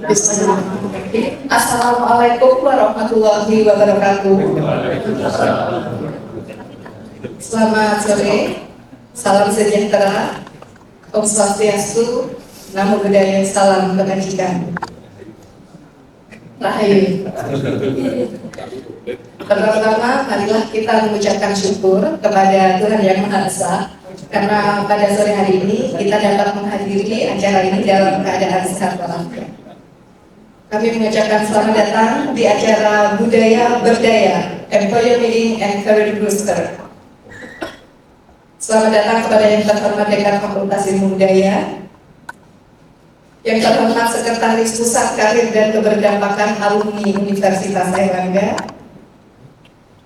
Bismillahirrahmanirrahim. Assalamualaikum warahmatullahi wabarakatuh. Selamat sore, salam sejahtera, Om Swastiastu, Namo Buddhaya, salam kebajikan. Rahayu. Pertama-tama, marilah kita mengucapkan syukur kepada Tuhan Yang Maha Esa, karena pada sore hari ini kita dapat menghadiri acara ini dalam keadaan sehat walafiat. Kami mengucapkan selamat datang di acara Budaya Berdaya, Employer Meeting and Career Booster. Selamat datang kepada yang terhormat Dekan Fakultas Ilmu Budaya, yang terhormat Sekretaris Pusat Karir dan Keberdampakan Alumni Universitas Airlangga,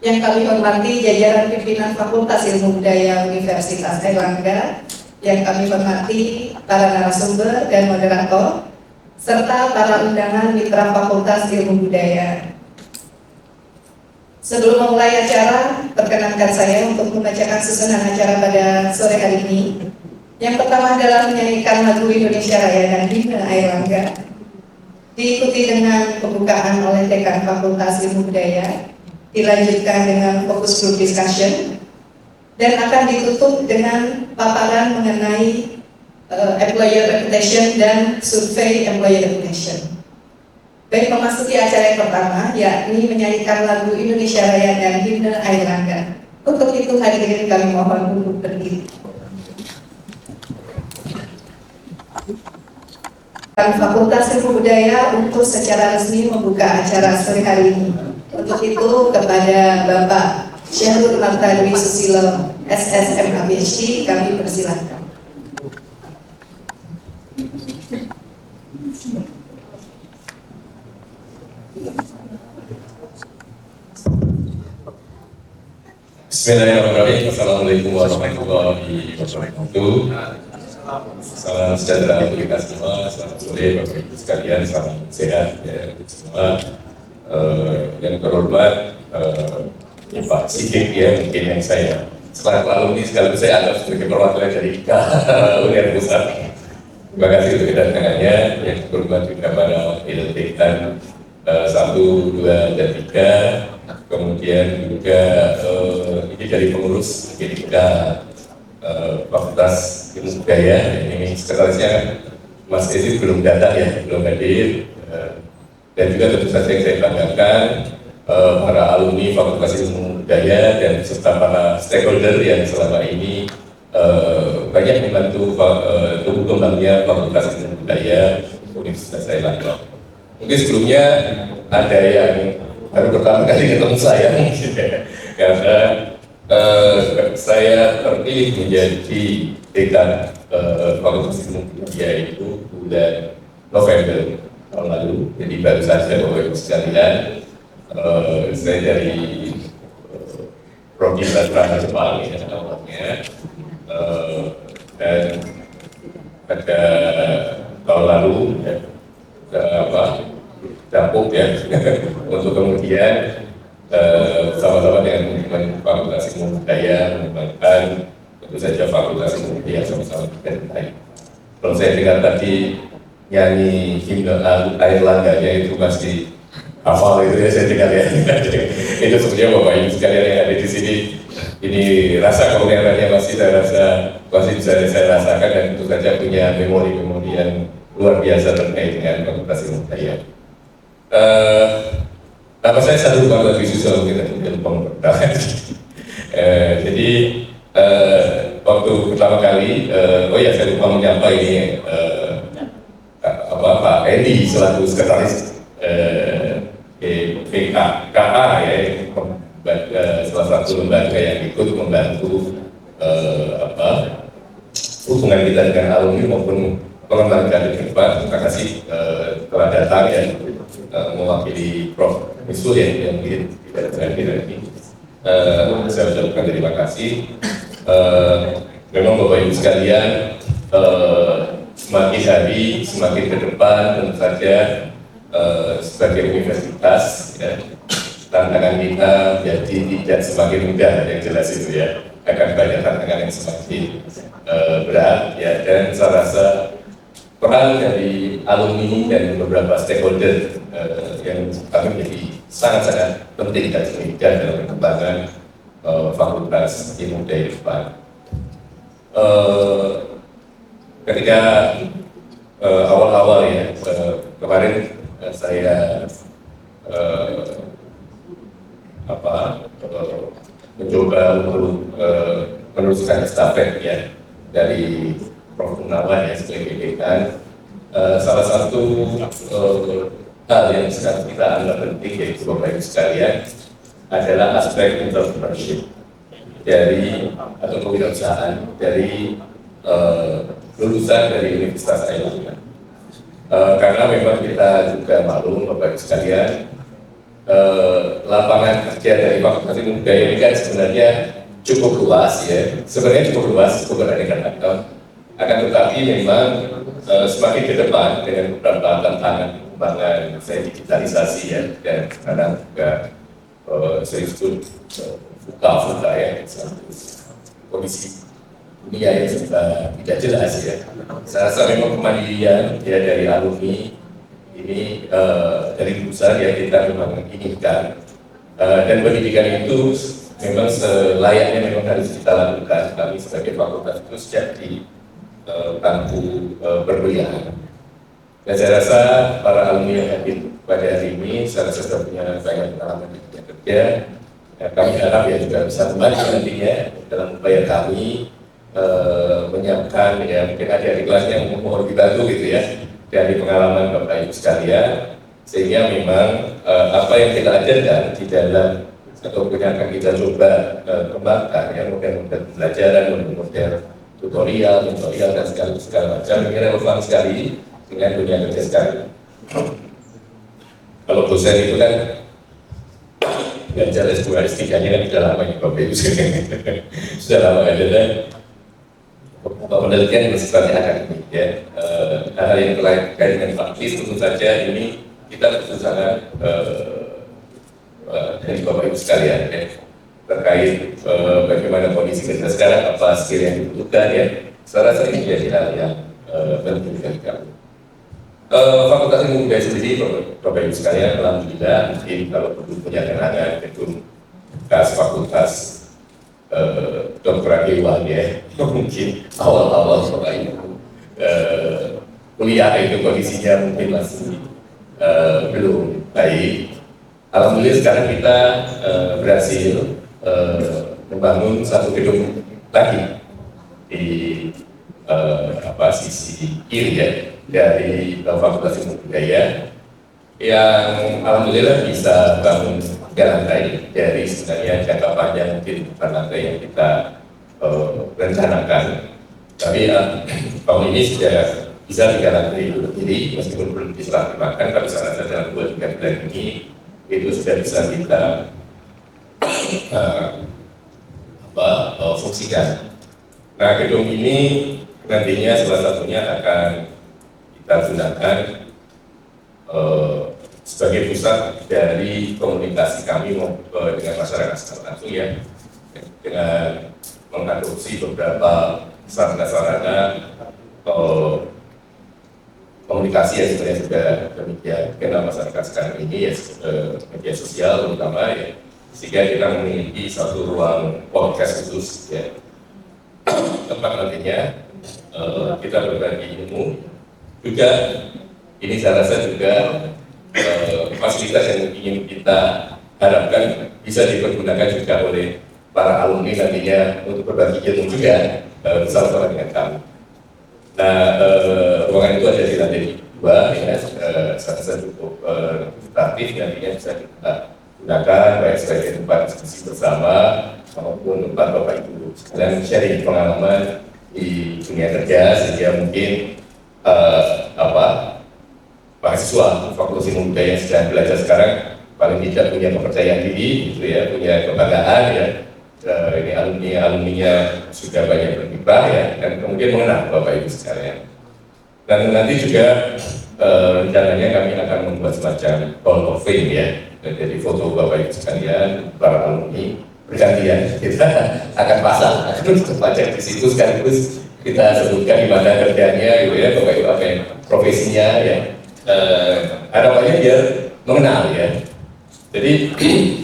yang kami hormati jajaran pimpinan Fakultas Ilmu Budaya Universitas Airlangga, yang kami hormati para narasumber dan moderator, serta para undangan mitra Fakultas Ilmu Budaya. Sebelum memulai acara, perkenankan saya untuk membacakan susunan acara pada sore hari ini. Yang pertama adalah menyanyikan lagu Indonesia Raya dan Himne Airlangga, diikuti dengan pembukaan oleh Dekan Fakultas Ilmu Budaya, dilanjutkan dengan fokus group discussion, dan akan ditutup dengan paparan mengenai employer reputation dan survei employer reputation. Baik, memasuki acara yang pertama, yakni menyanyikan lagu Indonesia Raya dan Himne Airlangga. Untuk itu hadirin kami mohon untuk berdiri. Fakultas Ilmu Budaya untuk secara resmi membuka acara sore hari ini. Untuk itu kepada Bapak Syahrul Martadwi Susilo, SSM PhD, kami persilakan. Bismillahirrahmanirrahim. Assalamualaikum warahmatullahi wabarakatuh. Salam sejahtera untuk kita semua. Selamat sore Bapak Ibu sekalian. Salam sehat ya semua. Yang terhormat Pak Sigit ya, mungkin yang saya selaku alumni sekaligus saya anggap sebagai perwakilan dari UNER Pusat. Terima kasih untuk kedatangannya. Yang terhormat juga para wakil dekan 1, 2, dan 3. Kemudian juga ini dari pengurus GDK Fakultas Ilmu Budaya. Ini sekretarisnya Mas Ezi belum datang ya, belum hadir. Dan juga tentu saja yang saya banggakan para alumni Fakultas Ilmu Budaya dan serta para stakeholder yang selama ini banyak membantu tumbuh kembangnya Fakultas Ilmu Budaya Universitas Airlangga. Mungkin sebelumnya ada yang baru pertama kali ketemu saya mungkin ya, karena saya terpilih menjadi dekan Fakultas Ilmu Budaya itu bulan November tahun lalu. Jadi baru saja Bapak Ibu sekalian, saya dari Prodi Sastra Jepang ya awalnya, dan pada tahun lalu ya, dapuk ya untuk kemudian sama-sama dengan teman Fakultas Ilmu Budaya mengembangkan tentu saja Fakultas Ilmu Budaya sama-sama dengan baik. Kalau saya dengar tadi nyanyi Himne Airlangganya itu pasti hafal itu ya, saya dengar ya. Itu sebenarnya Bapak Ibu sekalian yang ada di sini, ini rasa keunikannya masih bisa saya rasakan, dan tentu saja punya memori-memori yang luar biasa terkait dengan Fakultas Ilmu Budaya. Nama saya Syahrul Martadwi Susilo, kita lupa memperkenalkan. Jadi waktu pertama kali, saya lupa menyapa ini Pak Edi selaku sekretaris PKA ya, salah satu lembaga yang ikut membantu hubungan kita dengan alumni maupun pengembangan karir ke depan. Terima kasih telah datang ya, mewakili Prof. Misul yang mungkin tidak terakhir ini. Saya ucapkan terima kasih. Memang Bapak Ibu sekalian, semakin hari semakin ke depan tentu saja sebagai universitas ya, tantangan kita jadi tidak semakin mudah, yang jelas itu ya, akan banyak tantangan yang semakin berat ya, dan saya rasa peran dari alumni dan beberapa stakeholder yang kami menjadi sangat-sangat penting dan signifikan dalam perkembangan Fakultas Ilmu Budaya Depan. Ketika awal-awal ya kemarin saya mencoba untuk meneruskan estafet ya dari Prof. Gunawan ya sebagai dekan. Salah satu hal yang sekarang kita anggap penting yaitu Bapak Ibu sekalian adalah aspek entrepreneurship dari atau kewirausahaan dari lulusan dari Universitas Airlangga. Karena memang kita juga maklum Bapak Ibu sekalian, lapangan kerja dari Fakultas Ilmu Budaya ini kan sebenarnya cukup luas ya, cukup beraneka ragam. Akan tetapi memang semakin ke depan dengan beberapa tantangan perkembangan digitalisasi ya, dan sekarang juga saya sebut VUCA ya, kondisi dunia yang tidak jelas ya. Saya rasa memang kemandirian ya dari alumni ini dari lulusan yang kita memang inginkan, dan pendidikan itu memang selayaknya memang harus kita lakukan. Kami sebagai fakultas itu sejak di bangku perkuliahan. Dan saya rasa para alumni yang hadir pada hari ini saya rasa sudah punya banyak pengalaman di dunia kerja. Ya, kami harap ya juga bisa kembali nantinya dalam upaya kami menyiapkan ya mungkin adik-adik kelasnya yang mohon dibantu gitu ya dari pengalaman Bapak Ibu sekalian, sehingga memang apa yang kita ajarkan di dalam atau yang akan kita coba kembangkan ya model-model pembelajaran, model-model tutorial dan segala macam ini relevan sekali dengan dunia kerja sekarang. Kalau dosen itu kan belajar S2, S3-nya kan sudah lama ya Bapak Ibu sudah lama ada dan penelitian yang sifatnya akademik ya. Hal yang terkait dengan praktis tentu saja ini kita tentu sangat dari Bapak Ibu sekalian ya, terkait bagaimana kondisi kita sekarang, apa skill yang dibutuhkan ya. Saya rasa ini menjadi hal yang penting bagi kami. Fakultas Ilmu Budaya sendiri, Bapak Ibu sekalian, alhamdulillah mungkin kalau perlu punya kenangan gedung bekas Fakultas Dr. Iwan ya, mungkin awal-awal Bapak Ibu kuliah itu kondisinya mungkin masih belum baik. Alhamdulillah sekarang kita berhasil membangun satu gedung lagi di sisi kiri ya dari Fakultas Ilmu Budaya yang alhamdulillah bisa bangun 3 lantai dari sebenarnya jangka panjang mungkin 4 lantai yang kita rencanakan, tapi tahun ini sudah bisa 3 lantai berdiri meskipun belum diserahkan, tapi saya rasa dalam 2-3 bulan ini itu sudah bisa kita fungsikan. Nah, gedung ini nantinya salah satunya akan kita gunakan sebagai pusat dari komunikasi kami dengan masyarakat secara langsung ya, dengan mengadopsi beberapa sarana-sarana komunikasi yang sebenarnya sudah demikian kenal masyarakat sekarang ini ya, media sosial terutama ya, sehingga kita memiliki satu ruang podcast khusus ya, tempat nantinya kita berbagi ilmu juga. Ini saya rasa juga fasilitas yang ingin kita harapkan bisa dipergunakan juga oleh para alumni nantinya untuk berbagi ilmu juga bersama-sama dengan kami. Nah, ruangan itu ada di lantai 2 ya, saya rasa cukup representatif, nantinya bisa kita gunakan baik sebagai tempat diskusi bersama maupun tempat Bapak Ibu sekalian sharing pengalaman di dunia kerja, sehingga mungkin mahasiswa Fakultas Ilmu Budaya yang sedang belajar sekarang paling tidak punya kepercayaan diri gitu ya, punya kebanggaan ya. Ini alumninya sudah banyak berkiprah ya, dan kemudian mengenal Bapak Ibu sekalian. Dan nanti juga rencananya kami akan membuat semacam hall of fame ya, jadi foto Bapak Ibu sekalian, para alumni bergantian kita akan pasang, akan terpajang di situ sekaligus kita sebutkan di mana kerjanya gitu ya, Bapak Ibu apa ya, profesinya ya. Harapannya dia mengenal ya. Jadi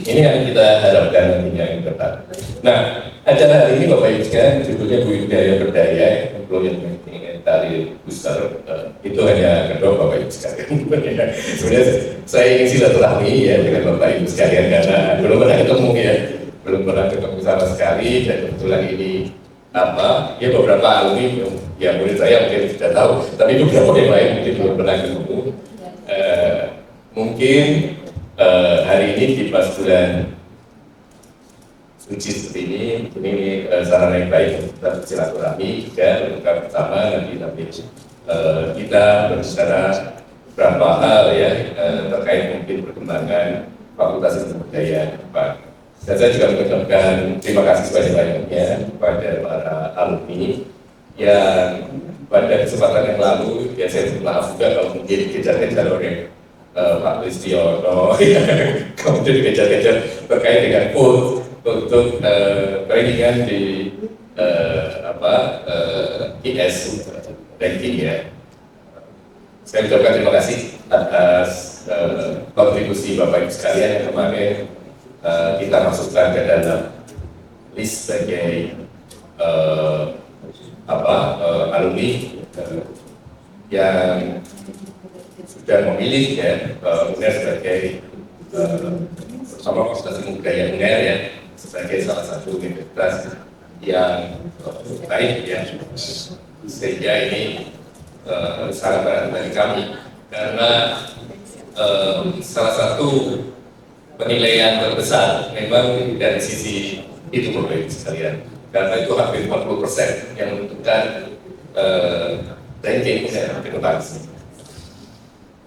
ini yang kita harapkan nantinya yang depan. Nah, acara hari ini Bapak Ibu sekalian judulnya Budaya Berdaya, Employment Meeting Tari Booster. Itu hanya kedua Bapak Ibu sekalian. Sebenarnya saya ingin silaturahmi ya dengan Bapak Ibu sekalian karena belum pernah ketemu ya, belum pernah ketemu sama sekali dan kebetulan ini apa ya beberapa alumni ya murid saya mungkin sudah tahu, tapi beberapa yang lain mungkin belum pernah ketemu. Mungkin hari ini di pas bulan suci seperti ini sarana yang baik untuk kita bersilaturahmi juga untuk pertama nanti kita berbicara beberapa hal ya terkait mungkin perkembangan Fakultas Ilmu Budaya Depan. Dan saya juga mengucapkan terima kasih sebanyak-banyaknya kepada para alumni yang pada kesempatan yang lalu ya saya maaf juga kalau mungkin kejar-kejar oleh Pak Listiono, kemudian dikejar-kejar terkait dengan untuk trainingan di IS ranking ya. Saya ucapkan terima kasih atas kontribusi Bapak Ibu sekalian yang kemarin kita masukkan ke dalam list sebagai alumni yang sudah memilih ya UNER sebagai bersama Fakultas Ilmu Budaya UNER ya sebagai salah satu universitas yang baik ya, sehingga ini sangat berat bagi kami karena salah satu penilaian terbesar memang dari sisi itu Bapak Ibu sekalian, karena itu hampir 40% yang menentukan ranking ke depan.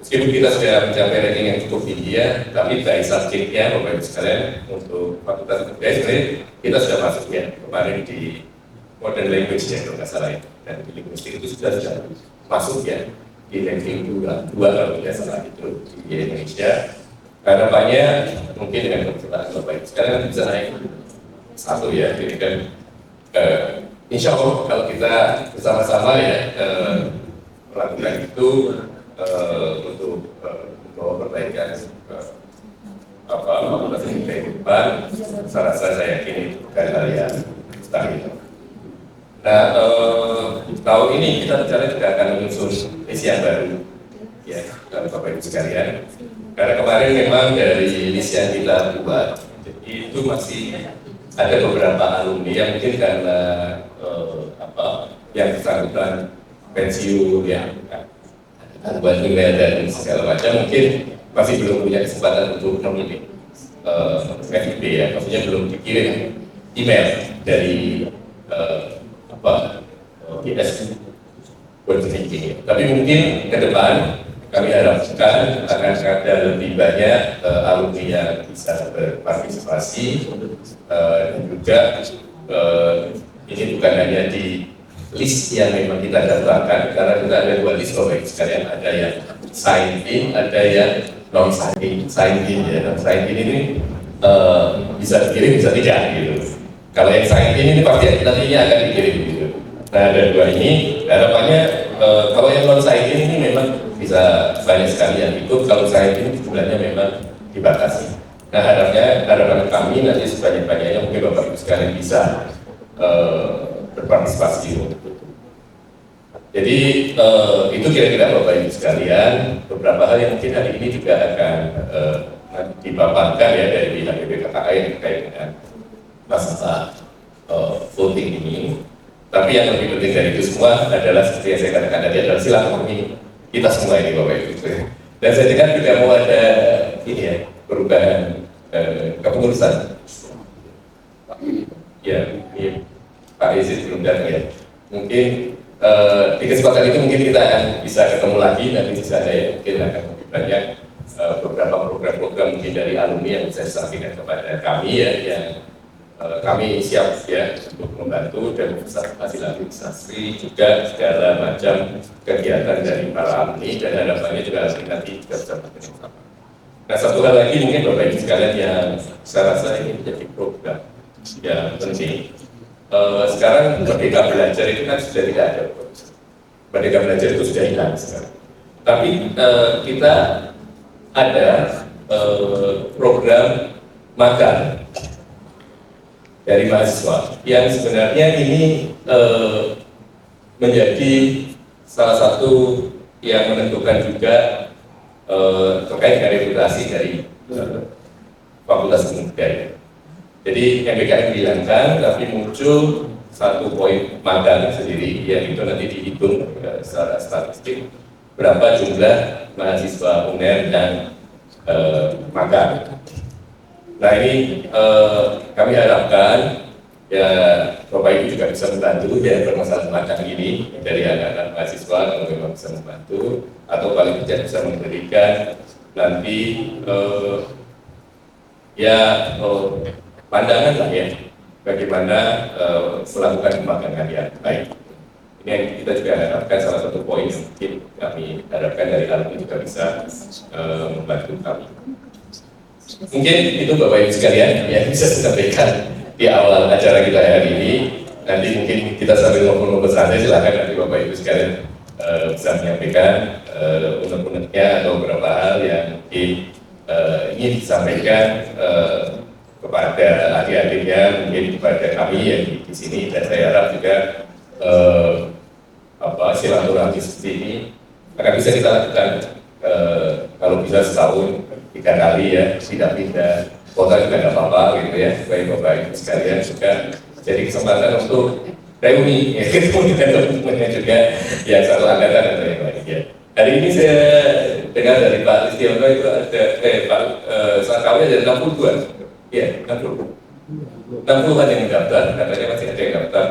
Meskipun kita sudah mencapai ranking yang cukup tinggi ya, tapi dari subjeknya Bapak Ibu sekalian untuk Fakultas Budaya sebenarnya kita sudah masuk ya kemarin di Modern Language ya kalau nggak salah ya, dan di linguistik itu sudah masuk ya di ranking 2 kalau tidak salah itu di Indonesia. Harapannya mungkin dengan kebersamaan Bapak Ibu sekalian bisa naik satu ya, jadi kan insya Allah kalau kita bersama-sama ya melakukan itu untuk membawa perbaikan Fakultas Ilmu Budaya Depan, saya rasa saya yakin itu bukan hal yang mustahil. Nah, tahun ini kita bicara juga akan menyusun misi yang baru ya Bapak Ibu sekalian. Karena kemarin memang dari list yang kita buat itu masih ada beberapa alumni yang mungkin karena yang bersangkutan pensiun ya, buat nilai dan segala macam mungkin masih belum punya kesempatan untuk memilih FIP ya, maksudnya belum dikirim email dari IS buat thinking. Tapi mungkin ke depan kami harapkan akan ada lebih banyak alumni yang bisa berpartisipasi dan juga ini bukan hanya di list yang memang kita daftarkan, karena kita ada 2 list Bapak Ibu sekalian, ada yang sign in, ada yang non sign in. Sign in ya, non sign in ini bisa dikirim bisa tidak gitu. Kalau yang sign in ini pasti nantinya akan dikirim gitu. Nah ada 2 ini harapannya kalau yang non sign in ini memang bisa banyak sekali yang ikut, kalau sign in jumlahnya memang dibatasi. Nah harapan kami nanti sebanyak-banyaknya mungkin Bapak Ibu sekalian bisa berpartisipasi untuk itu. Jadi itu kira-kira Bapak Ibu sekalian beberapa hal yang mungkin hari ini juga akan dipaparkan ya dari pihak BPKKI yang terkait dengan masalah voting ini. Tapi yang lebih penting dari itu semua adalah seperti yang saya katakan tadi adalah silaturahmi kita semua ini Bapak Ibu. Dan saya dengar juga mau ada ini ya perubahan kepengurusan. Ya, ini Pak Izid belum datang ya. Mungkin di kesempatan itu mungkin kita akan bisa ketemu lagi nanti di sana ya. Mungkin akan lebih banyak beberapa program-program mungkin dari alumni yang bisa disampaikan kepada kami ya, yang kami siap ya untuk membantu dan fasilitasi juga segala macam kegiatan dari para alumni, dan harapannya juga nanti kita bisa bersama. Nah satu hal lagi mungkin Bapak Ibu sekalian yang saya rasa ini menjadi program yang penting. sekarang Merdeka Belajar itu kan sudah tidak ada. Merdeka Belajar itu sudah hilang sekarang. Tapi kita ada program magang dari mahasiswa yang sebenarnya ini menjadi salah satu yang menentukan juga terkait dengan reputasi dari Fakultas Ilmu Budaya. Jadi MBKM dihilangkan, tapi muncul satu poin magang sendiri, yang itu nanti dihitung secara statistik berapa jumlah mahasiswa UNER dan magang. Nah ini kami harapkan ya Bapak Ibu juga bisa membantu ya permasalahan magang ini dari anak-anak mahasiswa kalau memang bisa membantu, atau paling tidak bisa memberikan nanti pandangan lah ya bagaimana melakukan pemagangan yang baik. Ini yang kita juga harapkan, salah satu poin yang mungkin kami harapkan dari alumni juga bisa membantu kami. Mungkin itu Bapak Ibu sekalian yang bisa saya sampaikan di awal acara kita hari ini. Nanti mungkin kita sambil ngobrol-ngobrol santai, silakan nanti Bapak Ibu sekalian bisa menyampaikan unek-uneknya atau beberapa hal yang mungkin ingin disampaikan kepada adik-adiknya, mungkin kepada kami yang di sini, dan saya harap juga silaturahmi seperti ini akan bisa kita lakukan kalau bisa setahun 3 kali ya, tidak pindah kota juga nggak apa-apa gitu ya, supaya Bapak Ibu sekalian juga jadi kesempatan untuk reuni ya, ketemu dengan teman-temannya juga yang satu angkatan atau yang lain ya. Hari ini saya dengar dari Pak Listiono itu ada Pak Sakawi ada 62 ya, 60-an yang mendaftar, katanya masih ada yang daftar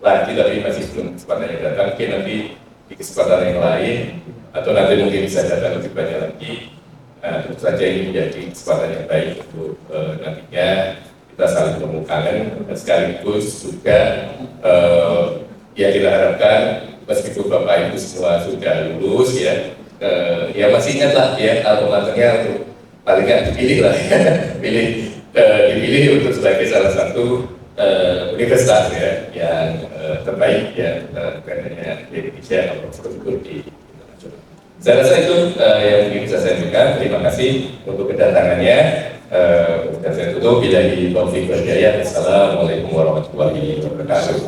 lagi tapi masih belum kesempatan yang datang. Mungkin nanti di kesempatan yang lain atau nanti mungkin bisa datang lebih banyak lagi. Nah, tentu saja ini menjadi kesempatan yang baik untuk nantinya kita saling bertemu kangen, dan sekaligus juga ya kita harapkan meskipun Bapak Ibu semua sudah lulus ya, ya masih ingat lah ya kalau matanya untuk paling nggak dipilih lah ya, dipilih untuk sebagai salah satu universitas ya yang terbaik ya bukan hanya di Indonesia atau betul-betul di internasional. Saya rasa itu yang mungkin bisa saya berikan. Terima kasih untuk kedatangannya. Dan saya tutup billahi taufiq wal hidayah. Assalamualaikum warahmatullahi wabarakatuh.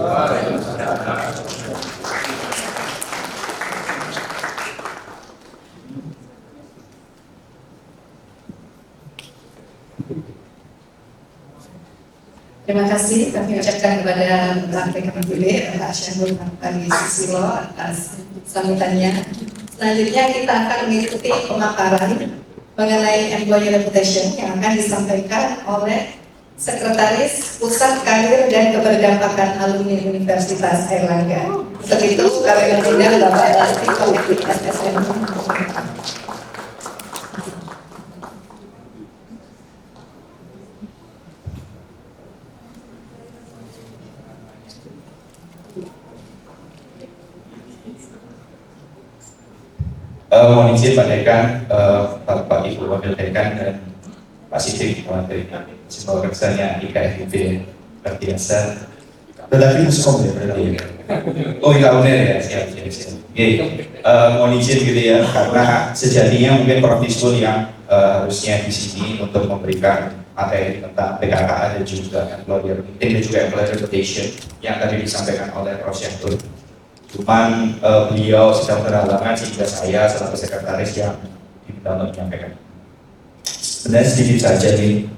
Terima kasih kami ucapkan kepada Lantai Kemendikbud Pak Syahrul Rampani Susilo atas sambutannya. Selanjutnya kita akan mengikuti pemaparan mengenai employee reputation yang akan disampaikan oleh Sekretaris Pusat Karir dan Keberdampakan Alumni Universitas Airlangga. Untuk itu kami mengundang Bapak Lati Kolektif SSM. Mohon izin Pak Dekan, Bapak Ibu Wakil Dekan dan Pak Sidik, dari semua kerjanya IKFIB luar biasa. Tetapi muskom ya berarti. Oh iya UNER ya, siap. Mohon izin gitu ya, karena sejatinya mungkin Prof. Ismul yang harusnya di sini untuk memberikan materi tentang PKKA dan juga employer meeting dan juga employer reputation yang tadi disampaikan oleh Prof. Syahrul. Cuman beliau sedang berhalangan sehingga saya selaku sekretaris yang diminta untuk menyampaikan. Sebenarnya sedikit saja nih,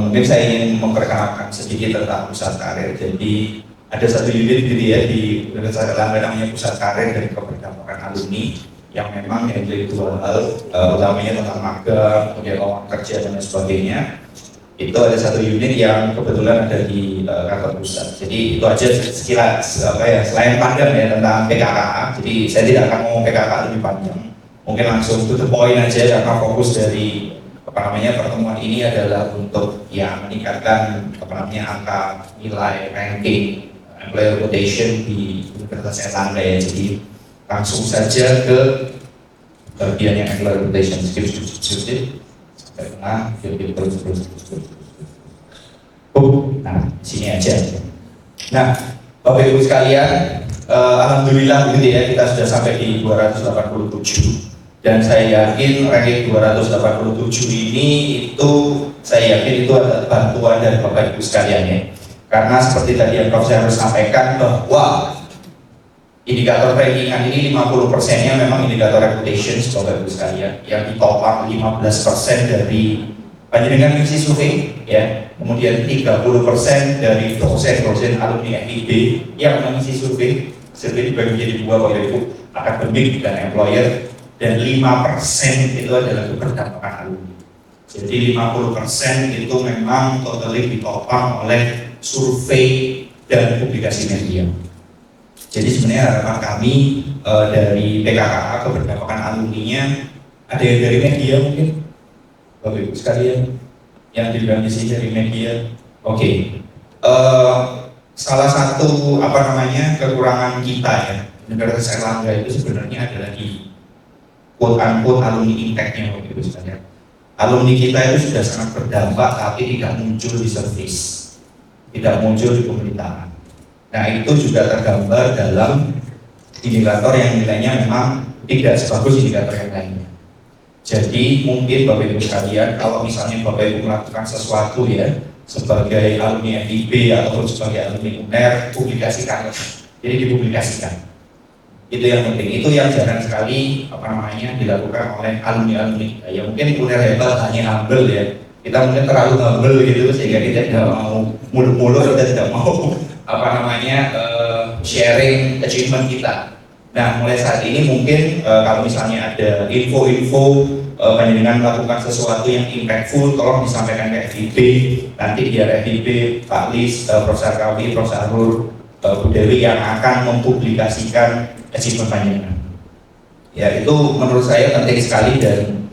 mungkin saya ingin memperkenalkan sedikit tentang pusat karir. Jadi ada satu unit gitu ya di Universitas Airlangga namanya Pusat Karir dan Keberdampakan Alumni yang memang handle dua hal, utamanya tentang magang, kemudian lowongan kerja dan lain sebagainya. Itu ada satu unit yang kebetulan ada di kantor pusat. Jadi itu aja sekilas selain panjang ya tentang PKKA. Jadi saya tidak akan ngomong PKKA lebih panjang. Mungkin langsung to the point aja karena fokus dari pertemuan ini adalah untuk meningkatkan angka nilai ranking employer reputation di Universitas Airlangga ya. Jadi langsung saja ke bagian yang employer reputation. Nah, sini aja. Nah, Bapak Ibu sekalian, alhamdulillah begitu ya, kita sudah sampai di 287. Dan saya yakin ranking 287 ini itu saya yakin itu adalah bantuan dari Bapak Ibu sekalian ya. Karena seperti tadi yang Prof. Saya harus sampaikan bahwa indikator rankingan ini 50%-nya memang indikator reputation Bapak Ibu sekalian, yang ditopang 15% dari panjenengan mengisi survei ya, kemudian 30% dari dosen-dosen alumni FIB yang mengisi survei dibagi menjadi dua Bapak Ibu, akademik dan employer, dan 5% itu adalah berdampak alumni. Jadi 50% itu memang totally ditopang oleh survei dan publikasi media. Jadi sebenarnya harapan kami dari PKKA keberdampakan alumninya ada yang dari media mungkin, Bapak Ibu sekalian, yang dibilang di sini dari media. Oke. Salah satu kekurangan kita ya Universitas Airlangga itu sebenarnya adalah di quote-unquote alumni impact-nya Bapak Ibu sekalian. Alumni kita itu sudah sangat berdampak tapi tidak muncul di service, tidak muncul di pemerintahan. Nah itu juga tergambar dalam indikator yang nilainya memang tidak sebagus indikator yang lainnya. Jadi mungkin Bapak Ibu sekalian, kalau misalnya Bapak Ibu melakukan sesuatu ya sebagai alumni FIB ataupun sebagai alumni UNER, publikasikan. Jadi dipublikasikan. Itu yang penting, itu yang jarang sekali dilakukan oleh alumni-alumni. Ya mungkin UNER hebat hanya humble ya. Kita mungkin terlalu humble gitu sehingga kita tidak mau muluk-muluk, kita tidak mau sharing achievement kita. Nah mulai saat ini mungkin kalau misalnya ada info-info panjenengan melakukan sesuatu yang impactful, tolong disampaikan ke FIB. Nanti biar FIB, Pak Lis, Prof. Sarkawi, Prof. Sarur, Bu Dewi yang akan mempublikasikan achievement panjenengan. Ya itu menurut saya penting sekali, dan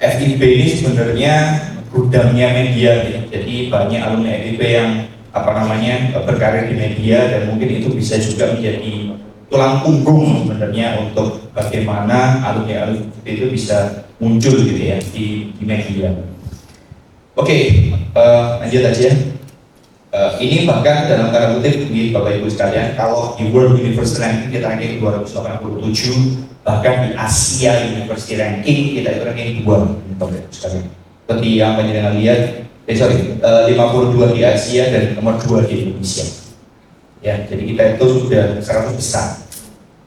FIB ini sebenarnya gudangnya media ya. Jadi banyak alumni FIB yang berkarir di media, dan mungkin itu bisa juga menjadi tulang punggung sebenarnya untuk bagaimana alumni itu bisa muncul gitu ya di media. Oke, lanjut aja. Ini bahkan dalam tanda kutip di Bapak Ibu sekalian, kalau di World University Ranking kita ranking 287, bahkan di Asia University Ranking kita itu ranking 2 Bapak Ibu sekalian. Seperti yang panjenengan lihat, 52 di Asia dan nomor 2 di Indonesia. Ya, jadi kita itu sudah 100 besar.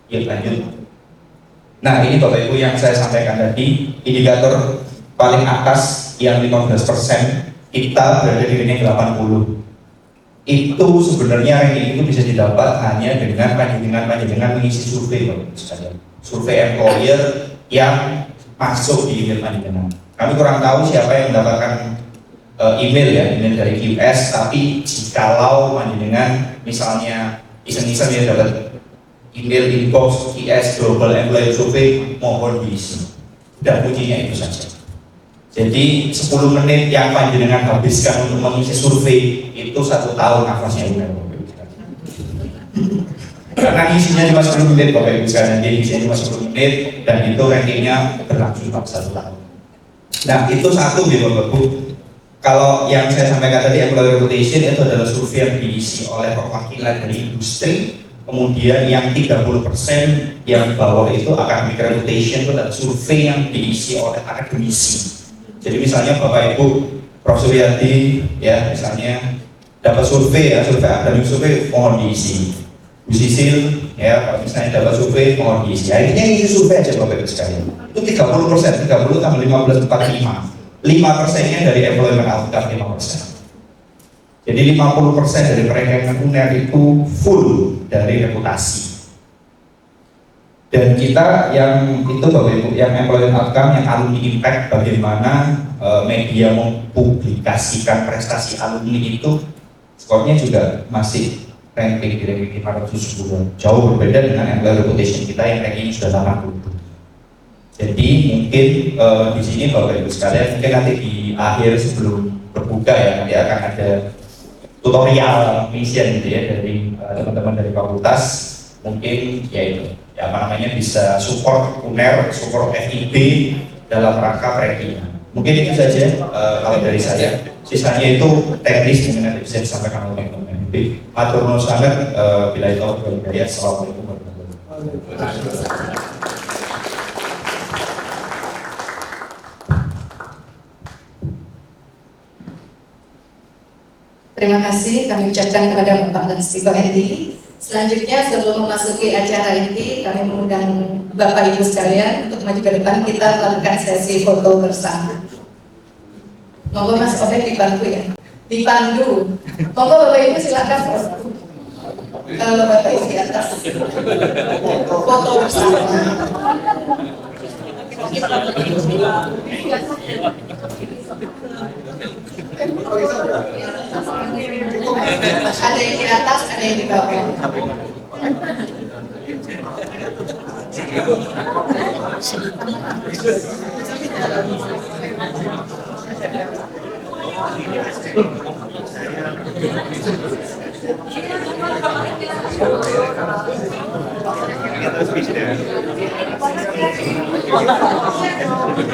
Ya, lanjut. Nah, ini Bapak Ibu yang saya sampaikan tadi, indikator paling atas yang 15%, kita berada di ranking 80. Itu sebenarnya ranking itu bisa didapat hanya dengan panjenengan mengisi survei Bapak Ibu sekalian. Survei employer yang masuk di email panjenengan. Kami kurang tahu siapa yang mendapatkan email dari QS, tapi jikalau panjenengan misalnya iseng-iseng ya dapat email inbox QS Global Employer Survey, mohon diisi. Dan kuncinya itu saja. Jadi 10 menit yang panjenengan habiskan untuk mengisi survei itu 1 tahun nafasnya UNER Bapak Ibu sekalian. Karena isinya cuma 10 menit Bapak Ibu sekalian, jadi isinya cuma 10 menit dan itu rankingnya berlangsung 1 tahun. Nah itu satu ya Bapak Ibu. Kalau yang saya sampaikan tadi employer reputation itu adalah survei yang diisi oleh perwakilan dari industri. Kemudian yang 30% yang bawah itu academic reputation, itu adalah survei yang diisi oleh akademisi. Jadi misalnya Bapak Ibu Prof. Suryadi ya misalnya dapat survei akademik survei, mohon diisi. Bu Sisil ya kalau misalnya dapat survei, mohon diisi. Akhirnya isi survei aja Bapak Ibu sekalian. Itu 30%, 30 tambah 15, 45. 5%-nya dari employment outcome 5%. Jadi 50% dari perekonomian UNER itu full dari reputasi. Dan kita yang itu Bapak Ibu, yang employment outcome, yang alumni impact, bagaimana media mempublikasikan prestasi alumni itu, skornya juga masih ranking di ranking 510. Jauh berbeda dengan employer reputation kita yang ranking sudah 80. Jadi mungkin di sini Bapak Ibu sekalian, mungkin nanti di akhir sebelum berbuka ya nanti akan ada tutorial mission gitu ya dari teman-teman dari fakultas, mungkin ya itu bisa support UNER, support FIB dalam rangka ranking. Mungkin itu saja kalau dari saya. Sisanya itu teknis mungkin nanti bisa disampaikan oleh teman-teman. FIB. Matur nuwun sanget, bila itu Assalamualaikum warahmatullahi wabarakatuh. Terima kasih kami ucapkan kepada Bapak Lansiko Edi. Selanjutnya sebelum memasuki acara inti, kami mengundang Bapak Ibu sekalian untuk maju ke depan, kita lakukan sesi foto bersama. Monggo Mas Obed dibantu ya. Dipandu. Monggo Bapak Ibu silakan foto. Kalau Bapak Ibu di atas. Foto bersama. Ada yang di atas, ada yang di bawah.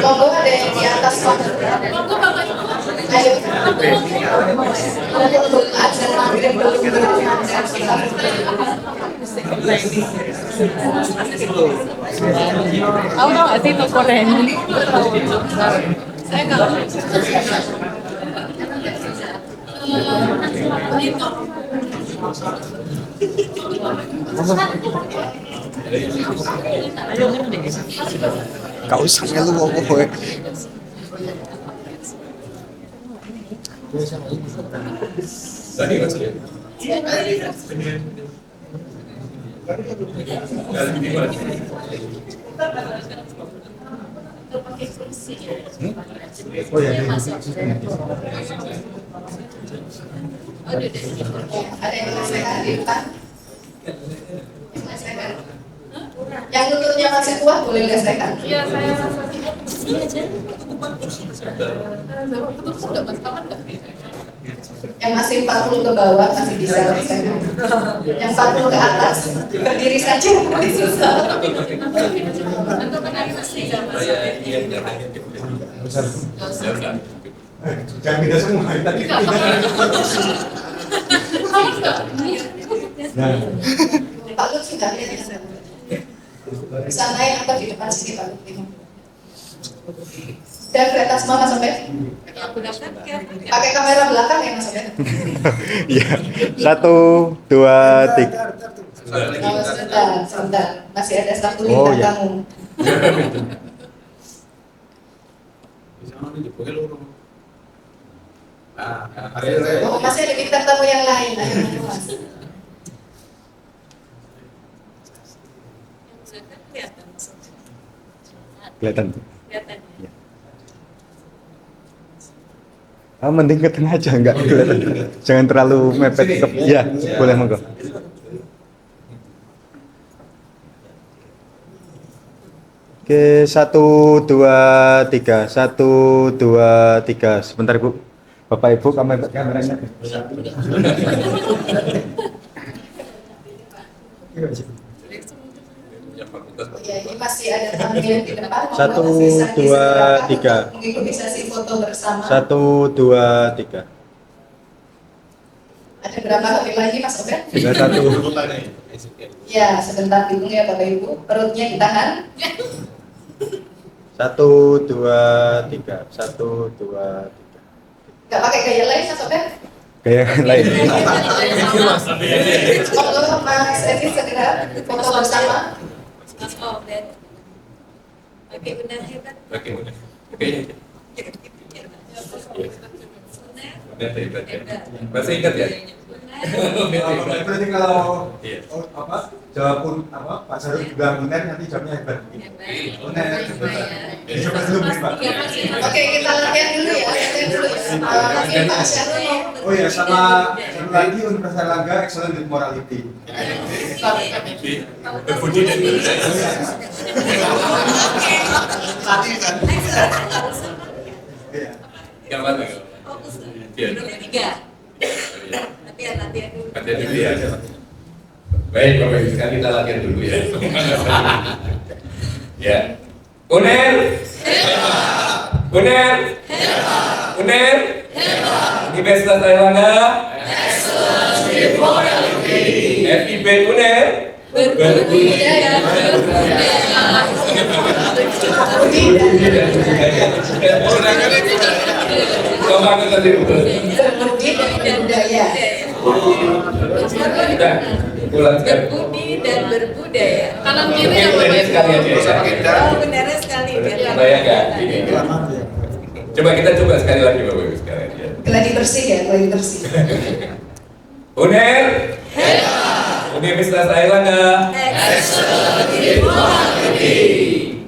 Monggo ada yang di atas, Pak. Ayo. Untuk azan maghrib belum berkumandang. Tahu nggak sih toko Reni? Saya nggak. Gak usah ngelu apa-apa. Tadi kan sudah. Oh ya, Ada yang nasihat di depan? Yang lututnya masih kuat boleh gesekan. Iya, saya Yang masih 40 ke bawah masih bisa gesekan. Yang 40 ke atas berdiri saja masih susah. jangan beda semua tadi. Pak Lut sudah bisa naik atau di depan sini Pak Lut? Dan kereta semua Mas Obed? Pakai kamera belakang ya Mas Obed? Iya. 1, 2, 3. Oh, sebentar. Masih ada satu Oh, bintang ya. tamu. Oh, masih ada bintang tamu yang lain. Ayo, Mas. Kelihatan. Mending ke tengah aja, enggak kelihatan. Jangan terlalu mepet ke. Ya, boleh monggo. Oke, 1, 2, 3. 1, 2, 3. Sebentar Ibu. Bapak Ibu kameranya. Ya, ini masih ada tampil di depan. 1, Mohon bisa 2, disegerakan 3. untuk mengikuti sesi foto bersama. 1, 2, 3. Ada berapa kali lagi Mas Obed? Tinggal 1. Ya, sebentar bingung ya Bapak Ibu. Perutnya ditahan. 1, 2, 3. 1, 2, 3. Nggak pakai gaya lain Mas Obed? Gaya yang lain. Monggo Mas Edi segera foto bersama. Oke, benar hebat. Oke, udah. Oke. Masih ingat ya? Berarti kalau Iya. jawab pun Pak Sarul juga benar nanti jawabnya hebat. Benar. Coba dulu Pak. Oke, kita latihan dulu ya. Latihan dulu ya. Mungkin Pak Syahrul. Oh ya, sama satu lagi Universitas Erlangga Excellent with Morality. Budi dan Iya. yang mana? Iya. Latihan dulu. Latihan dulu ya. Baik, Bapak Ibu sekalian kita latihan dulu ya. Ya. Uner. Uner. UNER, Universitas Airlangga, FIB UNER, Berbudaya. Coba kita dulu. Berbudi dan budaya. Udah, ulang sekali. Berbudi dan berbudaya. Kanan Oke, kiri apa ini sekali aja ya. Oh, benernya sekali. biar Bayang nggak? Ini. Coba kita coba sekali lagi Bapak Ibu sekalian ya. Gladi bersih ya, gladi bersih. UNER, Universitas Airlangga,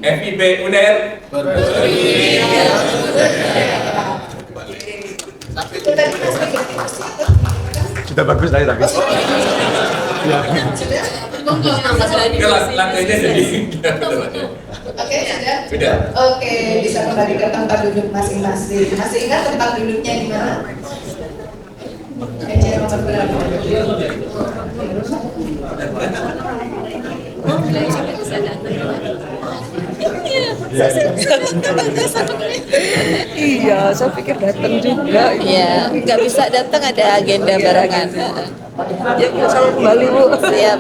FIB UNER, Sudah bagus tadi tapi. Sudah? Monggo, Mas Ladi. Langkahnya jadi. Oke, sudah? Sudah. Oke, bisa kembali ke tempat duduk masing-masing. Masih ingat tempat duduknya di mana? Meja nomor berapa? Iya, saya pikir datang juga. Iya, nggak bisa datang ada agenda barengan. Ya, selalu kembali Bu. Siap.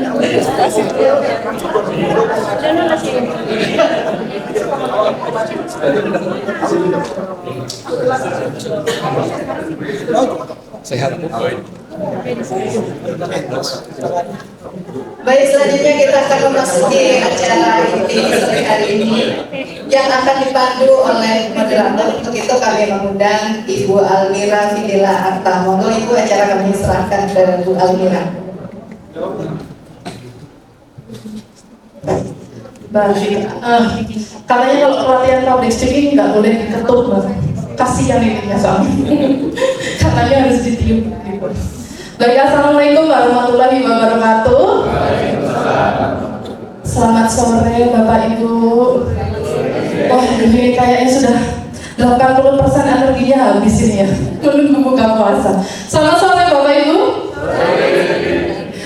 Sehat Bu. Baik, selanjutnya kita akan memasuki acara inti sore hari ini yang akan dipandu oleh moderator. Untuk itu kami mengundang Ibu Almira Fidila Arta. Monggo Ibu, acara kami serahkan ke Bu Almira. Baik, katanya kalau pelatihan public speaking nggak boleh diketuk, Mas. Kasihan ininya soalnya. Katanya harus ditiup gitu. Baik, assalamualaikum warahmatullahi wabarakatuh. Selamat sore Bapak Ibu. Wah, ini kayaknya sudah 80% energinya habis ini ya. Menunggu buka puasa. Selamat sore Bapak Ibu.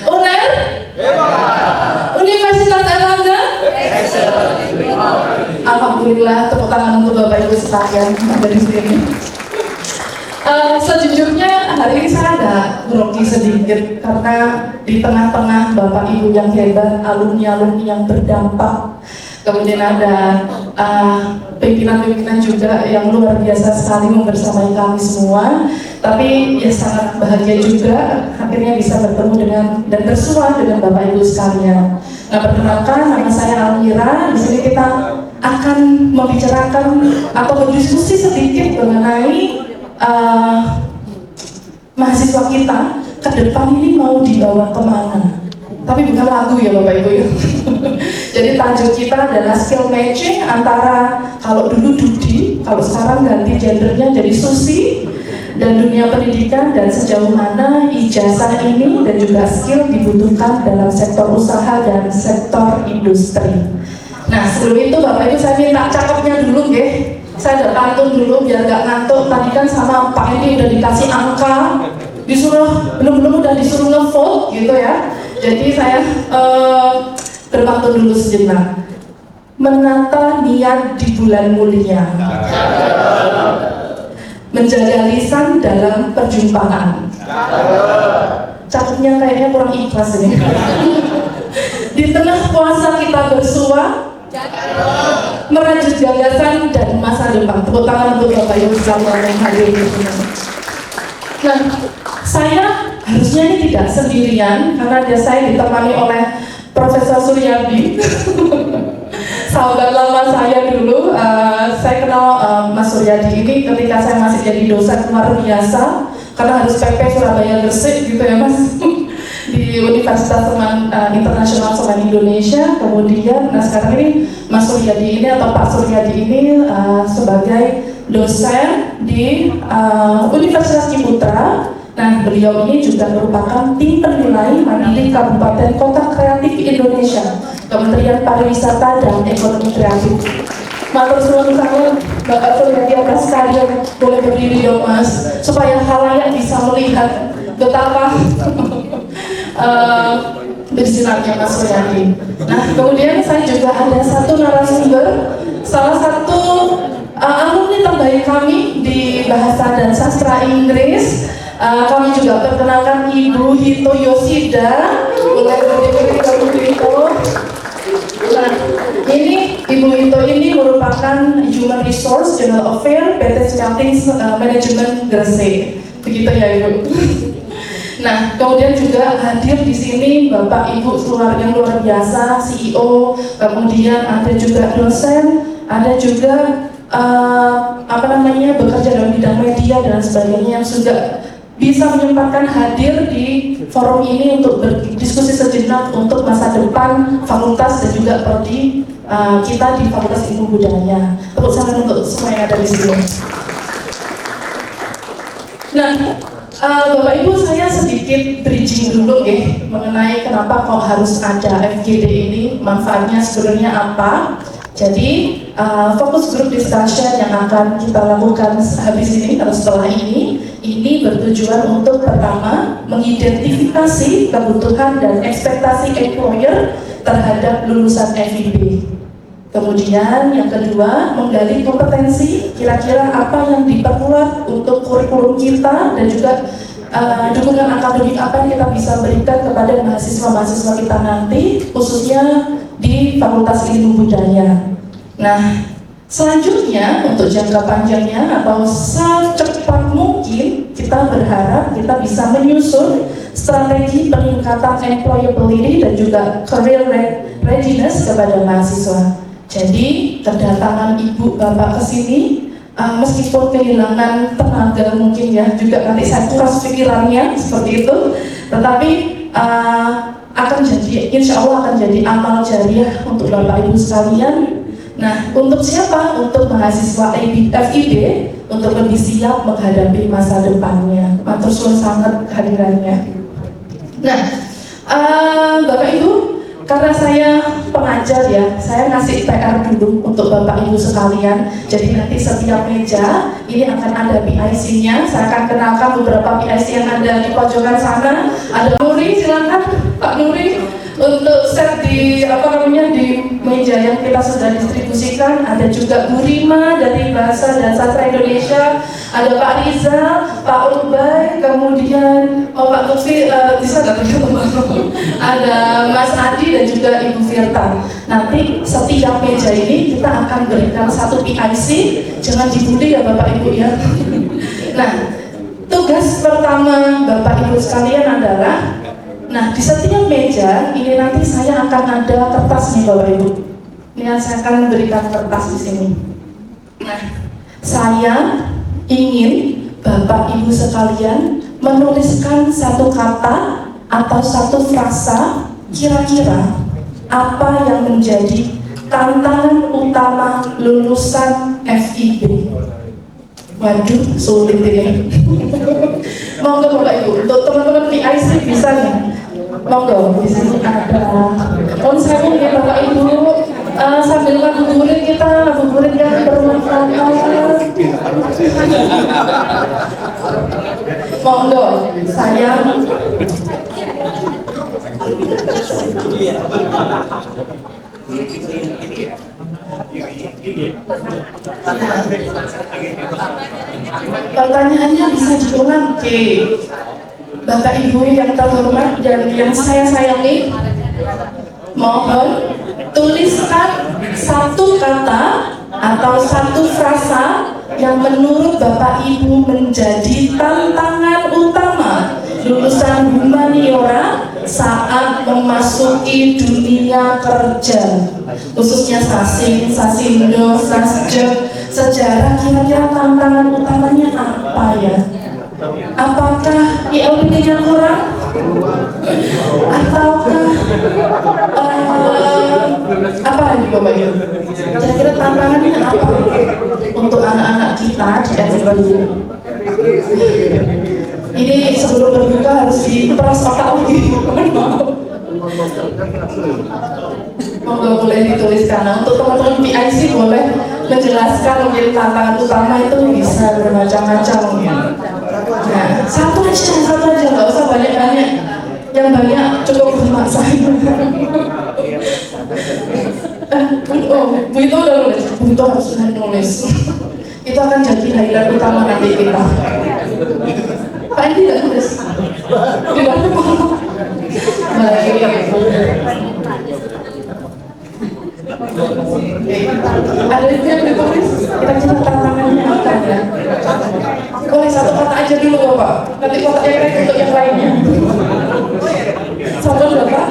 UNER? Universitas Airlangga? Alhamdulillah, tepuk tangan untuk Bapak Ibu sekalian dari sini. Sejujurnya hari ini saya ada grogi sedikit karena di tengah-tengah Bapak Ibu yang hebat, alumni-alumni yang berdampak, kemudian ada pimpinan-pimpinan juga yang luar biasa sekali membersamai kami semua. Tapi ya sangat bahagia juga akhirnya bisa bertemu dengan dan bersua dengan Bapak Ibu sekalian. Nah, perkenalkan, nama saya Almira. Di sini kita akan membicarakan atau berdiskusi sedikit mengenai mahasiswa kita ke depan ini mau dibawa kemana. Tapi bukan lagu ya Bapak Ibu ya. Jadi tajuk kita adalah skill matching antara kalau dulu Dudi, kalau sekarang ganti gendernya jadi Susi, dan dunia pendidikan dan sejauh mana ijazah ini dan juga skill dibutuhkan dalam sektor usaha dan sektor industri. Nah, sebelum itu Bapak Ibu saya minta cakepnya dulu nggih. Saya ada pantun dulu biar gak ngantuk. Tadi kan sama Pak Edi udah dikasih angka, disuruh belum udah disuruh ngevote gitu ya. Jadi saya berpantun dulu sejenak. Menata niat di bulan mulia, menjaga lisan dalam perjumpaan. Cakepnya kayaknya kurang ikhlas ini. Di tengah puasa kita bersua, merajut gagasan dan masa depan. Tepuk tangan untuk Bapak Ibu sekalian yang hadir di sini. Nah, saya harusnya ini tidak sendirian karena saya ditemani oleh Profesor Suryadi. Sahabat lama saya dulu. Saya kenal Mas Suryadi ini ketika saya masih jadi dosen luar biasa karena harus PP Surabaya Gresik gitu ya Mas. Di Universitas Internasional Semen Indonesia. Kemudian, nah sekarang ini Mas Suryadi ini atau Pak Suryadi ini sebagai dosen di Universitas Ciputra. Nah, beliau ini juga merupakan tim penilai mandiri Kabupaten Kota Kreatif Indonesia, Kementerian Pariwisata dan Ekonomi Kreatif. Matur suwun sangat Bapak Suryadi atas sekalian, boleh berdiri dong Mas, supaya halayak bisa melihat betapa bersinarnya Mas Suryadi. Nah, kemudian saya juga ada satu narasumber, salah satu alumni terbaik kami di Bahasa dan Sastra Inggris. Kami juga perkenalkan Ibu Hito Yoshida. Boleh berdiri Ibu Hito. Nah, ini Ibu Hito ini merupakan Human Resource General Affair PT Smelting Management Gresik. Begitu ya Ibu. Nah, kemudian juga hadir di sini Bapak Ibu yang luar biasa, CEO, kemudian ada juga dosen, ada juga bekerja dalam bidang media dan sebagainya yang sudah bisa menyempatkan hadir di forum ini untuk berdiskusi sejenak untuk masa depan fakultas dan juga prodi kita di Fakultas Ilmu Budaya. Tepuk tangan untuk semua yang ada di sini. Nah, Bapak Ibu, saya sedikit bridging dulu ya mengenai kenapa kok harus ada FGD ini, manfaatnya sebenarnya apa. Jadi fokus group discussion yang akan kita lakukan habis ini atau setelah ini bertujuan untuk pertama mengidentifikasi kebutuhan dan ekspektasi employer terhadap lulusan FIB. Kemudian yang kedua, menggali kompetensi kira-kira apa yang diperkuat untuk kurikulum kita dan juga dukungan akademik apa yang kita bisa berikan kepada mahasiswa-mahasiswa kita nanti, khususnya di Fakultas Ilmu Budaya. Nah, selanjutnya untuk jangka panjangnya atau secepat mungkin kita berharap kita bisa menyusun strategi peningkatan employability dan juga career readiness kepada mahasiswa. Jadi kedatangan ibu bapak ke sini meskipun kehilangan tenaga mungkin ya, juga nanti saya kuras pikirannya seperti itu, tetapi akan jadi, insya Allah akan jadi amal jariah untuk bapak ibu sekalian. Nah, untuk siapa? Untuk mahasiswa FIB untuk lebih siap menghadapi masa depannya. Matur suwun sangat kehadirannya. Nah, bapak ibu, karena saya pengajar ya, saya ngasih PR dulu untuk Bapak Ibu sekalian. Jadi nanti setiap meja ini akan ada PIC-nya. Saya akan kenalkan beberapa PIC yang ada di pojokan sana. Ada Nuri, silakan Pak Nuri untuk set di di meja yang kita sudah distribusikan. Ada juga Bu Rima dari Bahasa dan Sastra Indonesia. Ada Pak Riza, Pak Ubay, kemudian Pak Lutfi, ada Mas Adi dan juga Ibu Firta. Nanti setiap meja ini kita akan berikan satu PIC, jangan dibully ya Bapak Ibu ya. Nah, tugas pertama Bapak Ibu sekalian adalah, nah di setiap meja ini nanti saya akan ada kertas nih Bapak Ibu. Ini saya akan berikan kertas di sini. Nah, saya ingin Bapak Ibu sekalian menuliskan satu kata atau satu frasa kira-kira apa yang menjadi tantangan utama lulusan FIB. Waduh, sulit ini. Monggo Bapak Ibu, untuk teman-teman PIC bisa nih. Monggo, di sini ada. Saya ya Bapak Ibu, sambil ngabuburit kita, ngabuburit yang bermanfaat. Monggo, saya pertanyaannya bisa diulang ke Bapak Ibu yang terhormat dan yang saya sayangi. Mohon tuliskan satu kata atau satu frasa yang menurut Bapak Ibu menjadi tantangan utama lulusan humaniora saat memasuki dunia kerja, khususnya sasing, sasindo, sasjek, sejarah. Kira-kira tantangan utamanya apa ya? Apakah ILP-nya kurang? Ataukah apa lagi Bapak Ibu? Kira-kira tantangannya apa untuk anak-anak kita di FIB? Ini sebelum berbuka harus diperas otak lagi. Monggo boleh dituliskan. Nah, untuk teman-teman PIC boleh menjelaskan mungkin tantangan utama itu bisa bermacam-macam. Nah, satu aja, nggak usah banyak-banyak. Yang banyak cukup buat saya. Oh, Bu itu udah nulis. Bu itu harus nulis. Itu akan jadi highlight utama nanti kita. Pak Edi tidak tulis? Tidak. Baik. Ada yang ditulis? Kita coba tantangannya apa ya? Boleh satu kata aja dulu Bapak. Nanti kotak yang lain untuk yang lainnya. Satu Bapak.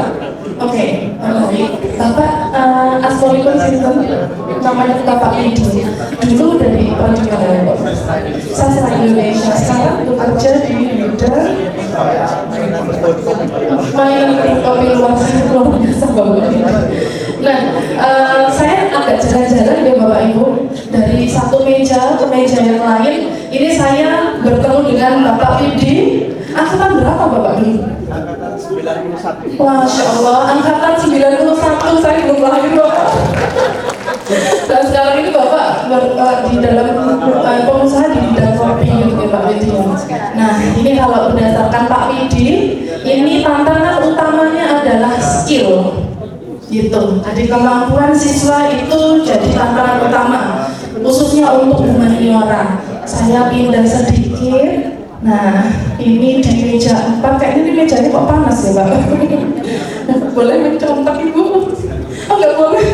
Oke. Bapak Asmolipun Sinten, namanya Bapak Pidi. Dulu dari sastra Indonesia, sekarang bekerja di bidang main kopi luar biasa Bapak. Nah, saya agak jalan-jalan ya Bapak Ibu, dari satu meja ke meja yang lain. Ini saya bertemu dengan Bapak Pidi. Angkatan berapa Bapak dulu? 91. Masya Allah, angkatan 91, saya belum lahir Bapak. Dan sekarang ini Bapak di dalam pengusaha di bidang kopi gitu ya Pak Pidi. Nah, ini kalau berdasarkan Pak Pidi, ini tantangan utamanya adalah skill. Gitu. Jadi kemampuan siswa itu jadi tantangan utama, khususnya untuk humaniora. Saya pindah sedikit. Nah, ini di meja 4, kayaknya di mejanya kok panas ya Pak? Boleh mencontak Ibu? Oh nggak boleh.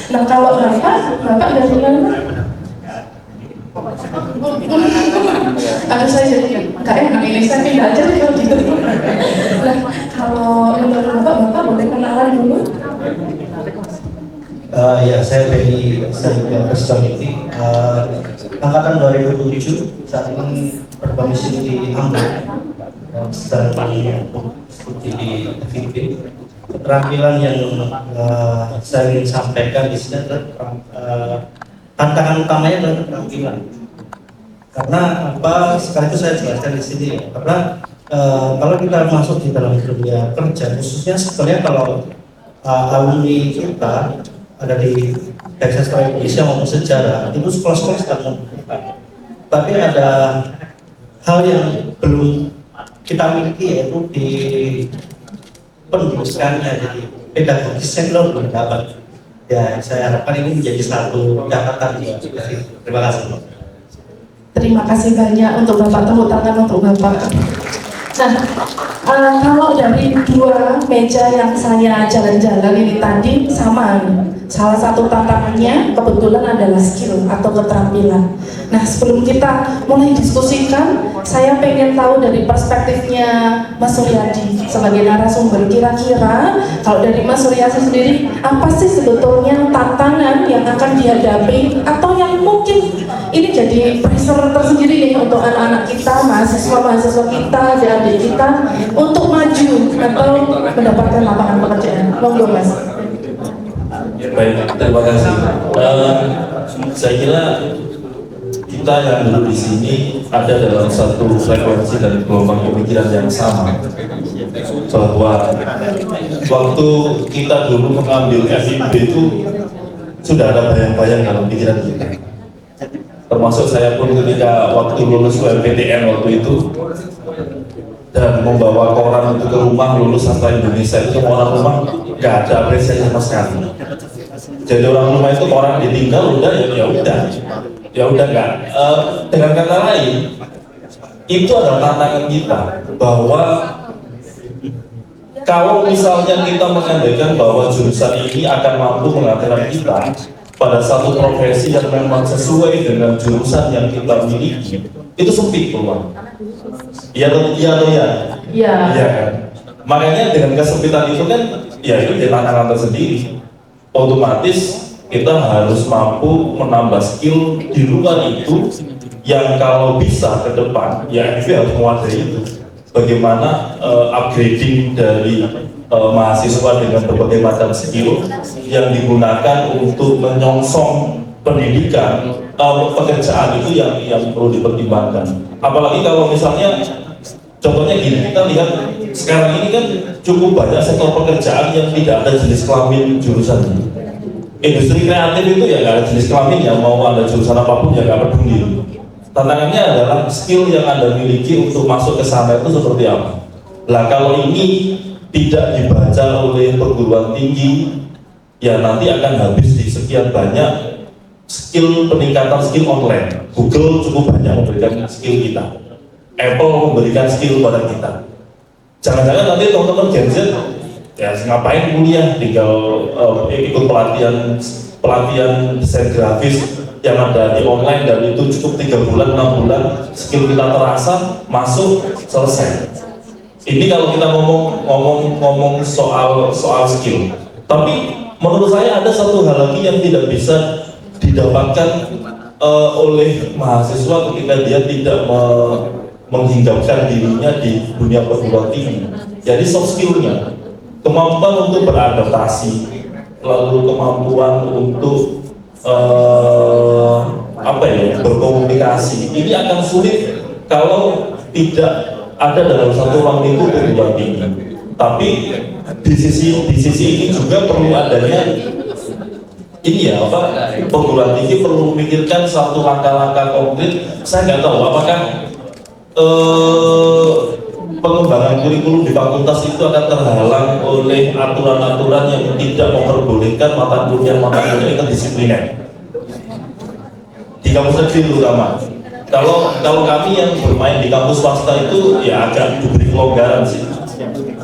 Nah kalau Bapak dari mana? Aduh saya jadi nggak enak ini, saya pindah aja deh kalau gitu. Nah kalau menurut Bapak boleh kenalan dulu? Ya, saya dari Personality, angkatan 2007, saat ini berdomisili di Ambon dan sedang studi di FIB. Keterampilan yang saya ingin sampaikan di sini adalah tantangan utamanya adalah keterampilan. Karena apa? Sekaligus saya jelaskan di sini. Karena kalau kita masuk di dalam dunia kerja, khususnya sebenarnya kalau alumni kita ada di sastra Indonesia maupun sejarah, itu sekolah-sekolah sedang membuka. Tapi ada hal yang belum kita miliki, yaitu di pendidikannya, jadi pedagogisnya belum dapat. Ya, saya harapkan ini menjadi satu catatan. Terima kasih. Terima kasih banyak untuk Bapak, tepuk tangan untuk Bapak. Nah, kalau dari dua meja yang saya jalan-jalan ini tadi sama, salah satu tantangannya kebetulan adalah skill atau keterampilan. Nah, sebelum kita mulai diskusikan, saya pengen tahu dari perspektifnya Mas Suryadi sebagai narasumber, kira-kira kalau dari Mas Suryadi sendiri, apa sih sebetulnya tantangan yang akan dihadapi atau yang mungkin ini jadi pressure tersendiri nih untuk anak-anak kita, mahasiswa-mahasiswa kita, adik-adik kita untuk maju atau mendapatkan lapangan pekerjaan. Monggo Mas. Baik, terima kasih. Saya kira kita yang duduk di sini ada dalam satu frekuensi dan gelombang pemikiran yang sama, bahwa waktu kita dulu mengambil FIB itu sudah ada bayang-bayang dalam pikiran kita. Termasuk saya pun ketika waktu lulus UMPTN waktu itu dan membawa koran itu ke rumah, lulus sastra Indonesia itu orang rumah nggak ada apresiasi sama sekali. Jadi orang rumah itu koran ditinggal udah ya udah nggak. Dengan kata lain, itu adalah tantangan kita, bahwa kalau misalnya kita mengandaikan bahwa jurusan ini akan mampu mengatakan kita pada satu profesi yang memang sesuai dengan jurusan yang kita miliki, itu sempit peluang. Iya atau ya? Iya kan? Makanya dengan kesempitan itu kan, ya itu jadi tantangan tersendiri. Otomatis kita harus mampu menambah skill di luar itu, yang kalau bisa ke depan, ya FIB harus menguasai itu. Bagaimana upgrading dari mahasiswa dengan berbagai macam skill yang digunakan untuk menyongsong pendidikan, pekerjaan itu yang perlu dipertimbangkan. Apalagi kalau misalnya contohnya gini, kita lihat sekarang ini kan cukup banyak sektor pekerjaan yang tidak ada jenis kelamin jurusannya. Industri kreatif itu ya nggak ada jenis kelamin, ya mau ada jurusan apapun ya nggak peduli. Tantangannya adalah skill yang Anda miliki untuk masuk ke sana itu seperti apa. Nah kalau ini tidak dibaca oleh perguruan tinggi, ya nanti akan habis di sekian banyak peningkatan skill online. Google cukup banyak memberikan skill kita. Apple memberikan skill pada kita. Jangan-jangan nanti teman-teman Gen Z ya ngapain kuliah, tinggal ikut pelatihan desain grafis yang ada di online, dan itu cukup 3 bulan, 6 bulan, skill kita terasa, masuk, selesai. Ini kalau kita ngomong soal skill. Tapi menurut saya ada satu hal lagi yang tidak bisa didapatkan oleh mahasiswa ketika dia tidak menghinggapkan dirinya di dunia perguruan tinggi. Jadi soft skill-nya, kemampuan untuk beradaptasi, lalu kemampuan untuk berkomunikasi. Ini akan sulit kalau tidak ada dalam satu ruang lingkup perguruan tinggi. Tapi di sisi ini juga perlu adanya perguruan tinggi perlu memikirkan satu langkah-langkah konkret. Saya nggak tahu apakah pengembangan kurikulum di fakultas itu akan terhalang oleh aturan-aturan yang tidak memperbolehkan mata kuliah interdisipliner di kampus negeri terutama. Kalau kami yang bermain di kampus swasta itu ya agak diberi kelonggaran sih.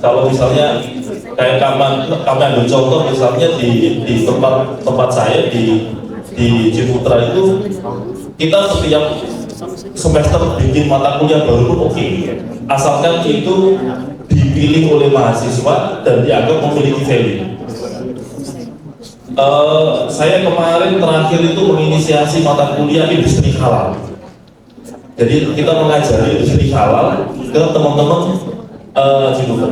Kalau misalnya kayak kami ambil contoh misalnya di tempat saya di Ciputra itu, kita setiap semester bikin mata kuliah baru pun oke, asalkan itu dipilih oleh mahasiswa dan dianggap memiliki value. Saya kemarin terakhir itu menginisiasi mata kuliah industri halal. Jadi kita mengajari industri halal ke teman-teman Ciputra.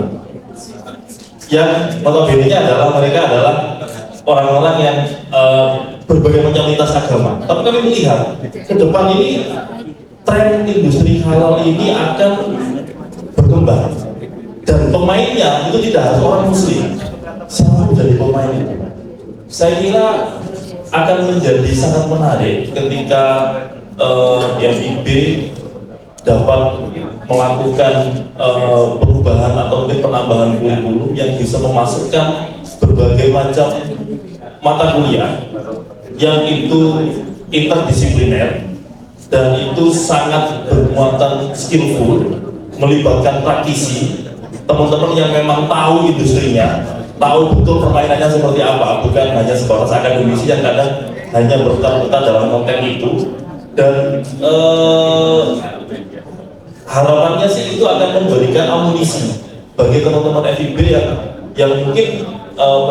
Yang notabene-nya adalah mereka adalah orang-orang yang berbagai macam lintas agama. Tapi kami melihat ke depan ini tren industri halal ini akan berkembang, dan pemainnya itu tidak harus orang muslim, siapa jadi pemainnya. Saya kira akan menjadi sangat menarik ketika FIB dapat melakukan perubahan atau penambahan kurikulum yang bisa memasukkan berbagai macam mata kuliah yang itu interdisipliner dan itu sangat bermuatan skillful, melibatkan praktisi, teman-teman yang memang tahu industrinya, tahu betul permainannya seperti apa, bukan hanya sebatas akademisi yang kadang hanya berputar-putar dalam konten itu. Dan harapannya sih itu akan memberikan amunisi bagi teman-teman FIB yang mungkin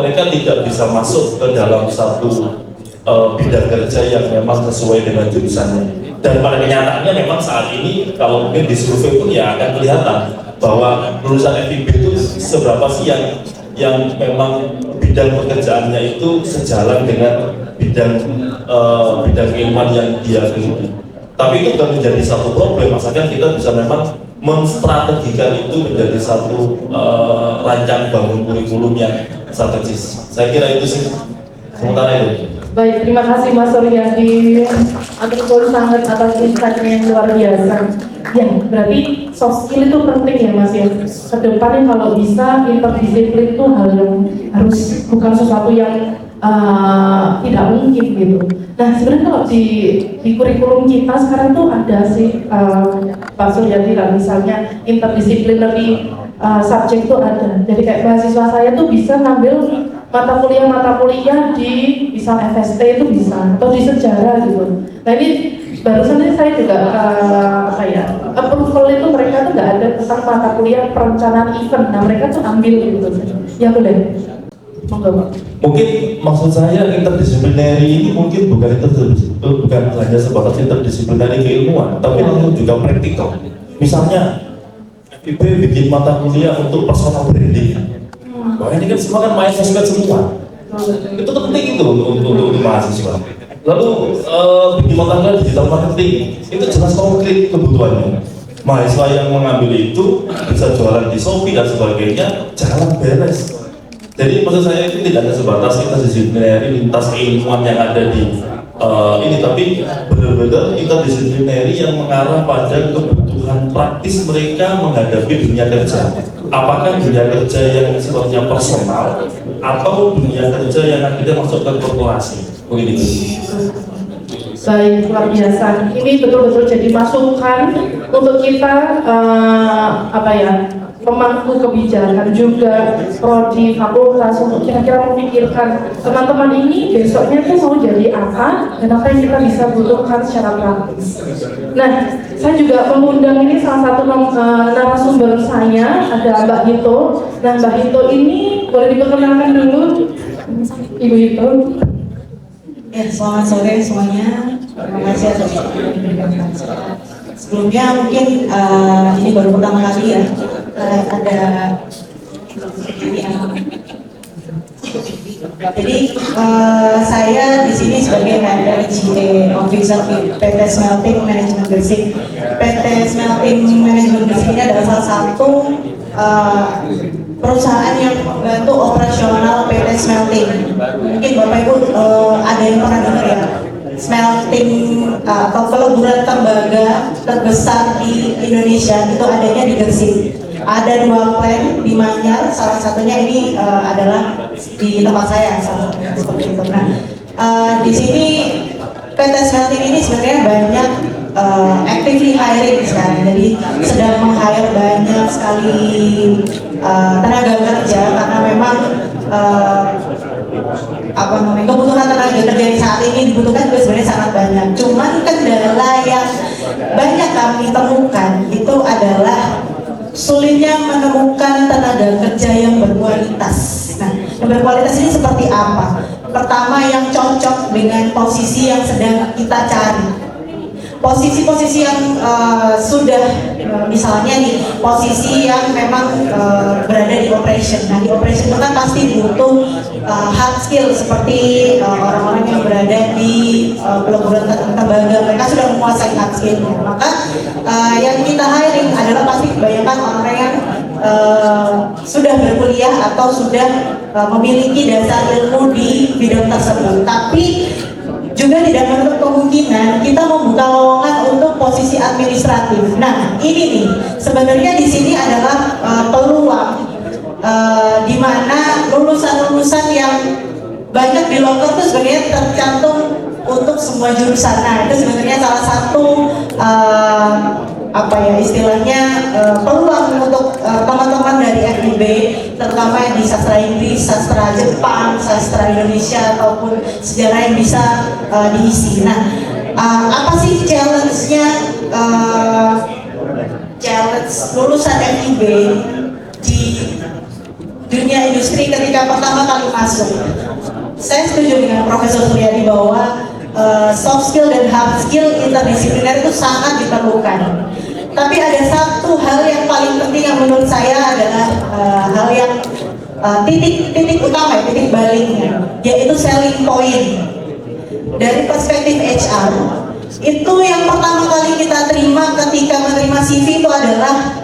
mereka tidak bisa masuk ke dalam satu bidang kerja yang memang sesuai dengan jurusannya. Dan pada kenyataannya memang saat ini kalau mungkin di survei pun ya akan kelihatan bahwa lulusan FIB itu seberapa sih yang memang bidang pekerjaannya itu sejalan dengan bidang ilmuwan yang dia geluti. Tapi itu sudah menjadi satu problem, asalkan kita bisa memang menstrategikan itu menjadi satu rancang bangun kurikulum yang strategis. Saya kira itu sih sementara itu. Baik, terima kasih Mas Suryadi, Atur sangat atas insight-nya yang luar biasa. Ya, berarti soft skill itu penting ya Mas ya. Kedepannya kalau bisa interdisiplin itu hal yang harus bukan sesuatu yang tidak mungkin gitu. Nah sebenarnya kalau di kurikulum kita sekarang tuh ada sih Pak Suryadi lah, misalnya interdisciplinary subject tuh ada. Jadi kayak mahasiswa saya tuh bisa ngambil mata kuliah di misal FST itu bisa, atau di sejarah gitu. Nah ini barusan ini saya juga approval itu mereka tuh nggak ada tentang mata kuliah perencanaan event. Nah mereka tuh ambil gitu. Ya boleh. Mungkin maksud saya interdisiplinary ini mungkin bukan hanya sebatas interdisiplinary keilmuan, tapi langsung juga praktikal. Misalnya FIB bikin mata kuliah untuk personal branding. Wah ini kan semua kan main sosmed semua. Itu penting itu untuk mahasiswa. Lalu bikin mata kuliah digital marketing, itu jelas konkret kebutuhannya. Mahasiswa yang mengambil itu bisa jualan di Shopee dan sebagainya, jalan beres. Jadi maksud saya itu tidak hanya sebatas interdisiplinary lintas keilmuan yang ada di ini, tapi benar-benar interdisiplinary yang mengarah pada kebutuhan praktis mereka menghadapi dunia kerja. Apakah dunia kerja yang sifatnya personal atau dunia kerja yang akhirnya masuk ke korporasi? Begitu. Baik, luar biasa. Ini betul-betul jadi masukan untuk kita pemangku kebijakan juga prodi fakultas untuk kira-kira memikirkan teman-teman ini besoknya tuh mau jadi apa dan apa yang kita bisa butuhkan secara praktis. Nah, saya juga mengundang ini salah satu narasumber saya, ada Mbak Hito. Nah, Mbak Hito ini boleh diperkenalkan dulu, Ibu Hito. Ya, selamat sore semuanya. Terima kasih atas waktunya. Sebelumnya mungkin ini baru pertama kali ya ada jadi saya di sini sebagai HRGA Officer PT Smelting Management Gresik. PT Smelting Management Gresik ini adalah salah satu perusahaan yang membantu operasional PT Smelting. Mungkin Bapak Ibu ada yang pernah dengar ya, smelting atau peleburan tembaga terbesar di Indonesia itu adanya di Gresik. Ada 2 plant di Manyar, salah satunya ini adalah di tempat saya, seperti itu. Nah, di sini PT Smelting ini sebenarnya banyak actively hiring sekarang, jadi sedang meng-hire banyak sekali tenaga kerja karena memang kebutuhan tenaga kerja yang saat ini dibutuhkan juga sebenarnya sangat banyak. Cuman kendala yang banyak kami temukan itu adalah sulitnya menemukan tenaga kerja yang berkualitas. Nah, yang berkualitas ini seperti apa? Pertama, yang cocok dengan posisi yang sedang kita cari. Posisi-posisi yang sudah misalnya nih posisi yang memang berada di operation. Nah, di operation itu kan pasti butuh hard skill seperti orang-orang yang berada di peleburan tembaga, mereka sudah menguasai hard skill. Maka yang kita hiring adalah pasti kebanyakan orang yang sudah berkuliah atau sudah memiliki dasar ilmu di bidang tersebut. Tapi juga tidak menutup kemungkinan kita membuka lowongan untuk posisi administratif. Nah, ini nih sebenarnya di sini adalah peluang di mana lulusan-lulusan yang banyak di loker itu sebenarnya tercantum untuk semua jurusan. Nah, itu sebenarnya salah satu peluang untuk teman-teman dari FIB, terutama yang di sastra Inggris, sastra Jepang, sastra Indonesia ataupun sejarah yang bisa diisi. Nah, apa sih challenge-nya challenge lulusan FIB di dunia industri ketika pertama kali masuk? Saya setuju dengan Profesor Suryadi bahwa soft skill dan hard skill interdisipliner itu sangat diperlukan. Tapi ada satu hal yang paling penting yang menurut saya adalah hal yang titik utama, titik baliknya, yaitu selling point. Dari perspektif HR, itu yang pertama kali kita terima ketika menerima CV itu adalah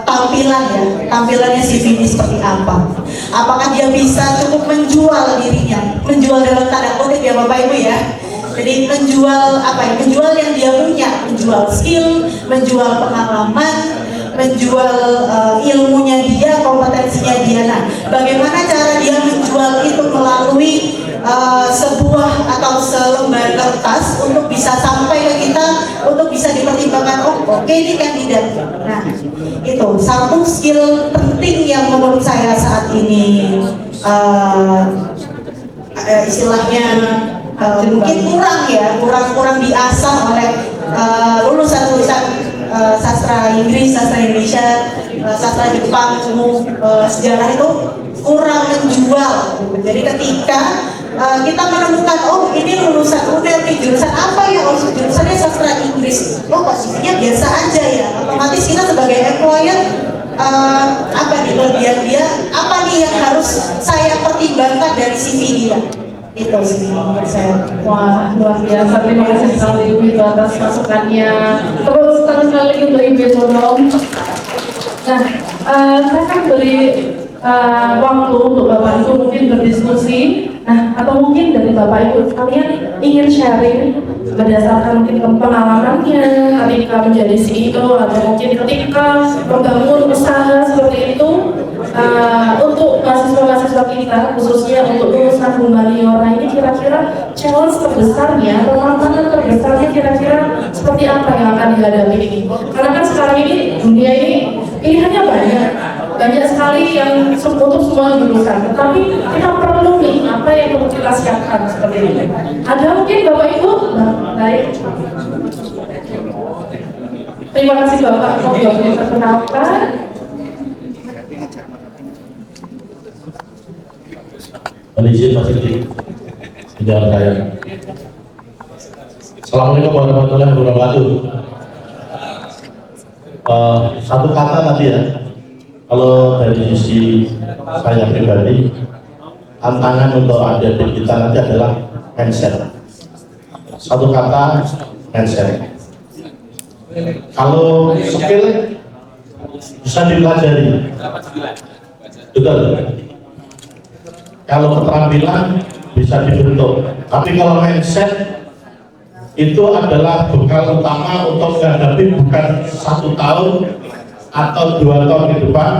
tampilannya CV ini seperti apa. Apakah dia bisa cukup menjual dirinya, menjual dalam tanda kutip ya Bapak Ibu ya. Jadi menjual menjual yang dia punya, menjual skill, menjual pengalaman, menjual ilmunya dia, kompetensinya dia. Nah, bagaimana cara dia menjual itu melalui sebuah atau selembar kertas untuk bisa sampai ke kita, untuk bisa dipertimbangkan, oke, ini kandidat. Nah, itu satu skill penting yang menurut saya saat ini istilahnya mungkin kurang diasah oleh lulusan-lulusan sastra Inggris, sastra Indonesia, sastra Jepang, sejarah itu kurang menjual. Jadi ketika kita menemukan, ini lulusan UNER, jurusan apa ya? Jurusannya sastra Inggris. Posisinya biasa aja ya. Otomatis kita sebagai employer kelebihan dia, apa nih yang harus saya pertimbangkan dari CV dia? Itu sih menurut saya. Wah, luar biasa. Terima kasih sekali Ibu Hito atas masukannya. Terus sekali untuk Ibu Hito dong. Nah, saya akan beri waktu untuk Bapak Ibu mungkin berdiskusi. Nah, atau mungkin dari Bapak Ibu kalian ingin sharing berdasarkan mungkin pengalamannya ketika menjadi CEO atau mungkin ketika membangun usaha seperti itu. Untuk mahasiswa-mahasiswa kita, khususnya untuk lulusan humaniora ini kira-kira challenge terbesarnya, tantangan terbesarnya kira-kira seperti apa yang akan dihadapi ini? Karena kan sekarang ini dunia ini pilihannya banyak sekali yang untuk semua jurusan. Tetapi kita perlu nih apa yang perlu kita siapkan seperti ini. Ada mungkin Bapak Ibu? Baik. Terima kasih Bapak. Mau diperkenalkan? Izin Mas Siti, jalan saya. Assalamualaikum warahmatullahi wabarakatuh. Satu kata tadi ya, kalau dari sisi saya pribadi, tantangan untuk adik-adik kita nanti adalah mindset. Satu kata, mindset. Kalau skill bisa dipelajari, betul. Kalau keterampilan bisa dibentuk, tapi kalau mindset itu adalah bekal utama untuk menghadapi bukan 1 tahun atau 2 tahun ke depan,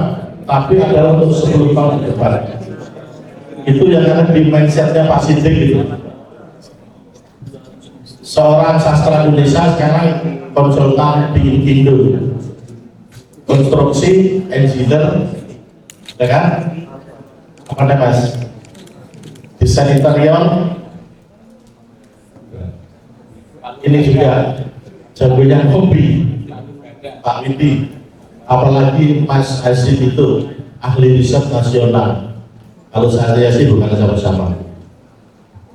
tapi adalah untuk 10 tahun ke depan. Itu yang ada di mindsetnya Pak Sidik gitu. Seorang sastra Indonesia sekarang konsultan di Indo, konstruksi, engineer, ya kan? Apa namanya Mas? Desain interior, ini juga jagonya hobi Pak Widi, apalagi Mas Hasid itu ahli riset nasional. Kalau saya sih bukan sama-sama.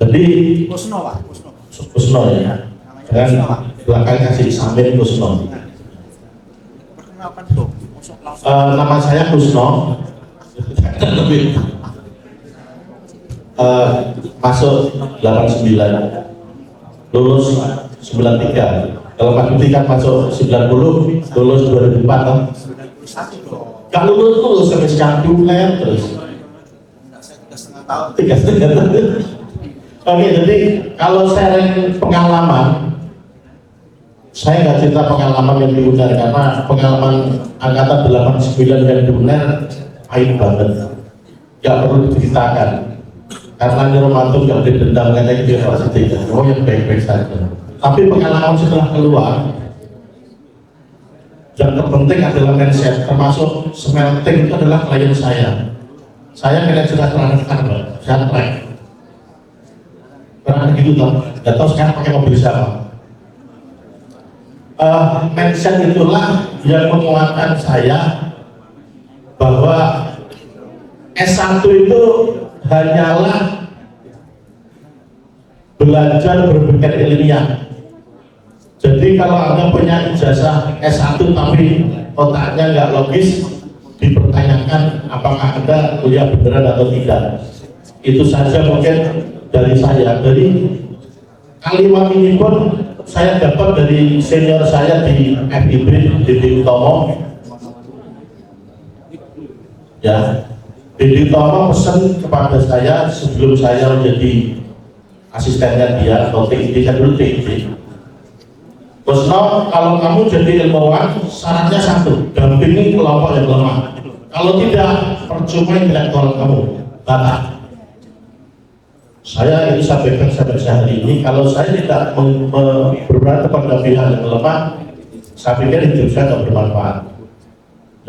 Jadi Kusno ya, dan belakang kasih Samin Kusno. Nama saya Kusno. Masuk 89, lulus 93. Kalau Pak Budi kan masuk 90, lulus 2004. Gak lulus sampai sekarang terus 3,5 tahun. Oke, jadi kalau sharing pengalaman, saya nggak cerita pengalaman yang di UNER karena pengalaman angkatan 89 yang di UNER aib banget, nggak perlu diceritakan. Karena Nirmanto nggak didendam katanya dia pasti tidak, oh yang baik-baik saja. Tapi pengalaman setelah keluar, yang terpenting adalah mindset, termasuk smelting itu adalah klien saya. Saya manajer transfer, saya track. Pernah gitu toh, nggak tahu sekarang pakai mobil siapa. Mindset itulah yang menguatkan saya bahwa S1 itu hanyalah belajar berpikir ilmiah. Jadi kalau Anda punya ijazah S1 tapi otaknya nggak logis, dipertanyakan apakah Anda kuliah beneran atau tidak. Itu saja mungkin dari saya. Jadi kalimat ini pun saya dapat dari senior saya di FIB, Didi Utomo. Ya, Didi Utomo pesan kepada saya sebelum saya menjadi asistennya dia atau TID, saya dulu TID. Kusno, kalau kamu jadi ilmuwan, syaratnya satu, dampingi kelompok yang lemah. Kalau tidak, percuma intelektual kamu, batal. Saya itu sampaikan sampai hari ini, kalau saya tidak berperan kepada pihak yang lemah, saya pikir hidup saya tidak bermanfaat.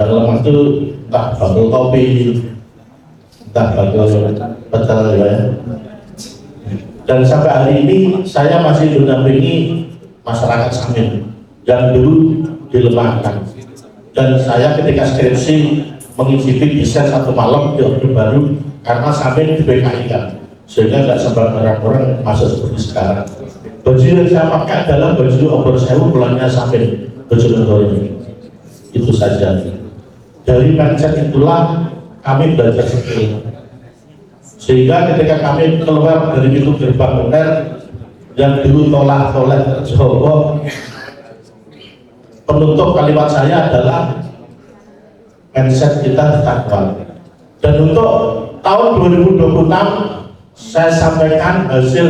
Yang lemah itu entah bakul kopi, entah bakul betel ya. Dan sampai hari ini saya masih mendampingi masyarakat Samin yang dulu dilemahkan. Dan saya ketika skripsi mengicipi desain 1 malam di Orde Baru karena Samin di PKI kan, sehingga nggak sembarang orang masuk seperti sekarang. Baju yang saya pakai adalah baju Obor Sewu bulannya Samin, baju negara ini. Itu saja. Dari mindset itulah kami belajar skill. Sehingga ketika kami keluar dari pintu gerbang UNER yang dulu tolak Jawa, penutup kalimat saya adalah mindset kita takwa. Dan untuk tahun 2026 saya sampaikan hasil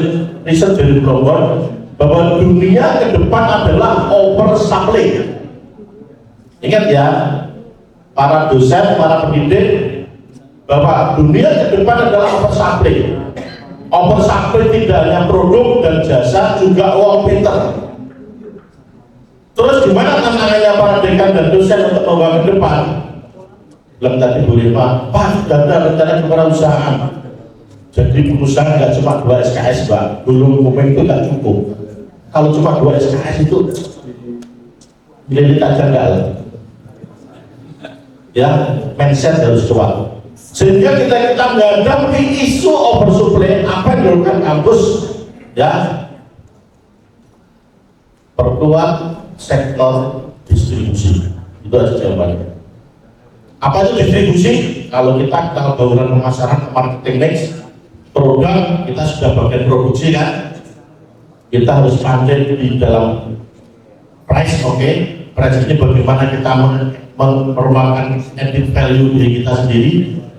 riset dari Bloomberg bahwa dunia ke depan adalah oversupply. Ingat ya, para dosen, para pendidik, bahwa dunia ke depan adalah oversupply. Oversupply tidak hanya produk dan jasa, juga uang pinter. Terus gimana tantangannya para dekan dan dosen untuk membawa ke depan? Belum tadi Bu Rima, Pak, sudah ada rencana kewirausahaan. Jadi pengusaha nggak cuma 2 SKS, Pak. Belum komen itu nggak cukup. Kalau cuma 2 SKS itu lilit aja enggak lah. Ya, mindset harus kuat. Sehingga kita menghadapi isu oversupply apa yang dilakukan kampus, ya, perkuat sektor distribusi. Itu aja jawabannya. Apa itu distribusi? Kalau kita bauran pemasaran, marketing mix, produk kita sudah bagian produksi kan, kita harus pandai di dalam price, oke. Price ini bagaimana kita merupakan added value diri kita sendiri.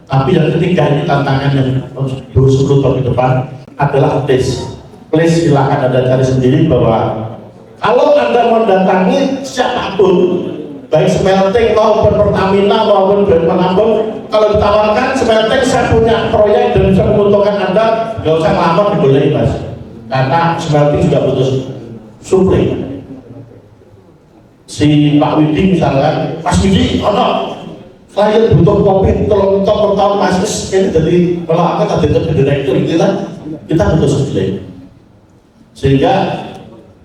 Tapi yang ketiga ini tantangan yang 10 tahun ke depan adalah place. Place silakan Anda cari sendiri, bahwa kalau Anda mendatangi siapapun, baik smelting maupun Pertamina maupun manapun, kalau ditawarkan smelting, saya punya proyek dan bisa menguntungkan Anda, nggak usah ngelamar, dibolehin Mas, karena smelting juga butuh supply. Si Pak Widi misalkan, Mas Widi, klien butuh kopi, tolong top per tahun Mas, ini jadi melakukan tadi direktur kita butuh supply. Sehingga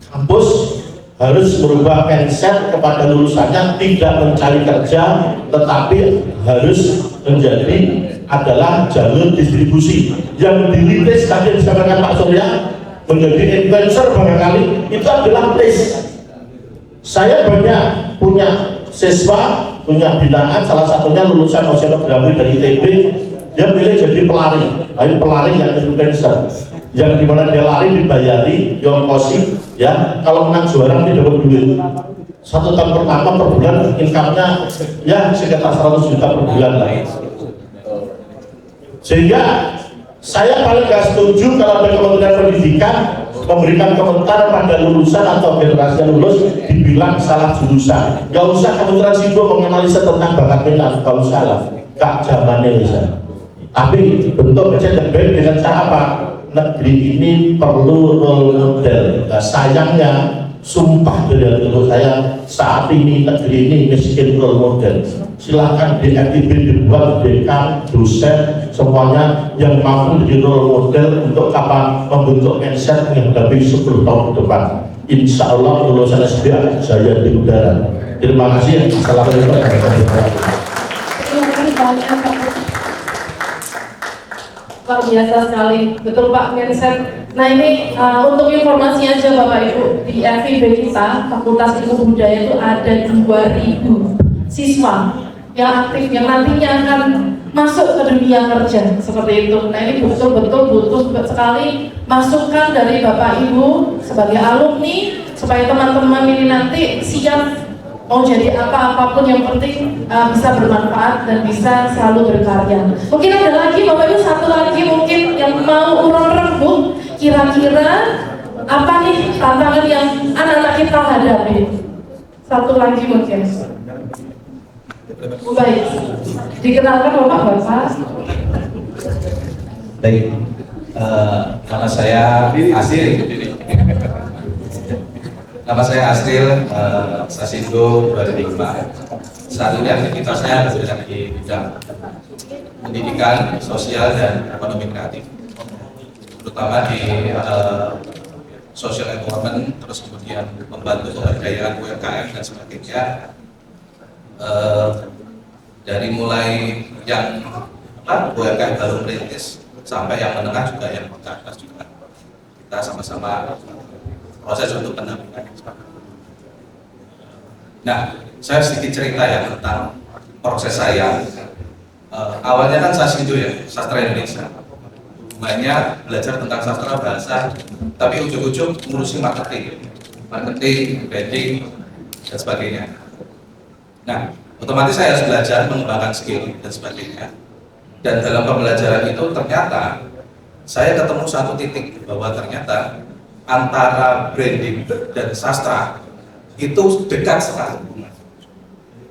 kampus harus merubah mindset kepada lulusannya, tidak mencari kerja, tetapi harus menjadi adalah jalur distribusi yang dirintis tadi disampaikan Pak Surya, menjadi influencer barangkali itu adalah place. Saya banyak punya siswa, punya binaan, salah satunya lulusan oceanografi dari ITB, dia pilih jadi pelari, pelari yang influencer, yang dimana dia lari dibayari, diongkosi, ya, kalau menang juara dia dapat duit. 1 tahun pertama per bulan income-nya ya sekitar 100 juta per bulan lah. Sehingga saya paling gak setuju kalau ada Kementerian Pendidikan memberikan komentar pada lulusan atau generasi yang lulus dibilang salah jurusan. Gak usah Kementerian Sibuk menganalisa tentang bakat minat, gak usah lah, gak zamannya bisa. Tapi bentuk kerja yang baik dengan cara apa? Negeri ini perlu role model. Nah, sayangnya sumpah dari hati saya, saat ini negeri ini miskin role model. Silahkan di FIB dibuat dekan, dosen, semuanya yang mampu menjadi role model untuk apa membentuk mindset menghadapi 10 tahun ke depan. Insya Allah lulusan SD akan jaya di udara. Terima kasih. Assalamualaikum warahmatullahi wabarakatuh. Luar biasa sekali, betul Pak mindset. Nah ini untuk informasi aja Bapak Ibu, di FIB kita Fakultas Ilmu Budaya itu ada 2.000 siswa yang aktif, yang nantinya akan masuk ke dunia kerja seperti itu. Nah ini betul-betul butuh sekali masukan dari Bapak Ibu sebagai alumni, supaya teman-teman ini nanti siap mau jadi apapun yang penting bisa bermanfaat dan bisa selalu berkarya. Mungkin ada lagi Bapak Ibu, satu lagi mungkin yang mau urun rembuk, kira-kira apa nih tantangan yang anak-anak kita hadapi? Satu lagi mungkin. Baik, dikenalkan Bapak. Baik, nama saya Asril. Nama saya Asril, Sasindo 2005. Saat ini aktivitasnya berada di bidang pendidikan, sosial, dan ekonomi kreatif, terutama di social empowerment, terus kemudian membantu pemberdayaan UMKM dan sebagainya. Dari mulai yang UMKM baru merintis sampai yang menengah juga, yang ke atas juga kita sama-sama proses untuk pendampingan. Nah, saya sedikit cerita ya tentang proses saya. Awalnya kan Sasindo ya, sastra Indonesia. Banyak belajar tentang sastra bahasa, tapi ujung-ujung ngurusin marketing, branding, dan sebagainya. Nah, otomatis saya harus belajar mengembangkan skill dan sebagainya. Dan dalam pembelajaran itu ternyata saya ketemu satu titik bahwa ternyata antara branding dan sastra itu dekat sekali.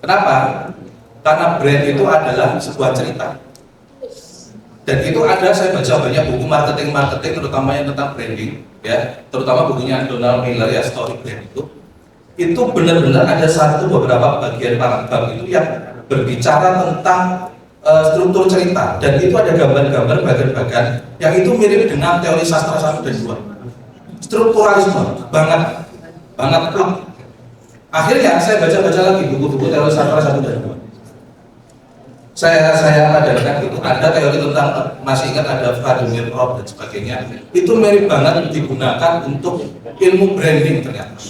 Kenapa? Karena brand itu adalah sebuah cerita. Dan itu ada, saya baca banyak buku marketing terutama yang tentang branding, ya, terutama bukunya Donald Miller ya, Story Brand itu benar-benar ada beberapa bagian paragraf itu yang berbicara tentang struktur cerita, dan itu ada gambar-gambar bagian-bagian yang itu mirip dengan teori sastra 1 dan 2, strukturalisme banget klub. Akhirnya saya baca lagi buku-buku teori sastra 1 dan 2. Saya padankan itu ada teori tentang, masih ingat ada Vladimir Roth dan sebagainya, itu mirip banget digunakan untuk ilmu branding ternyata.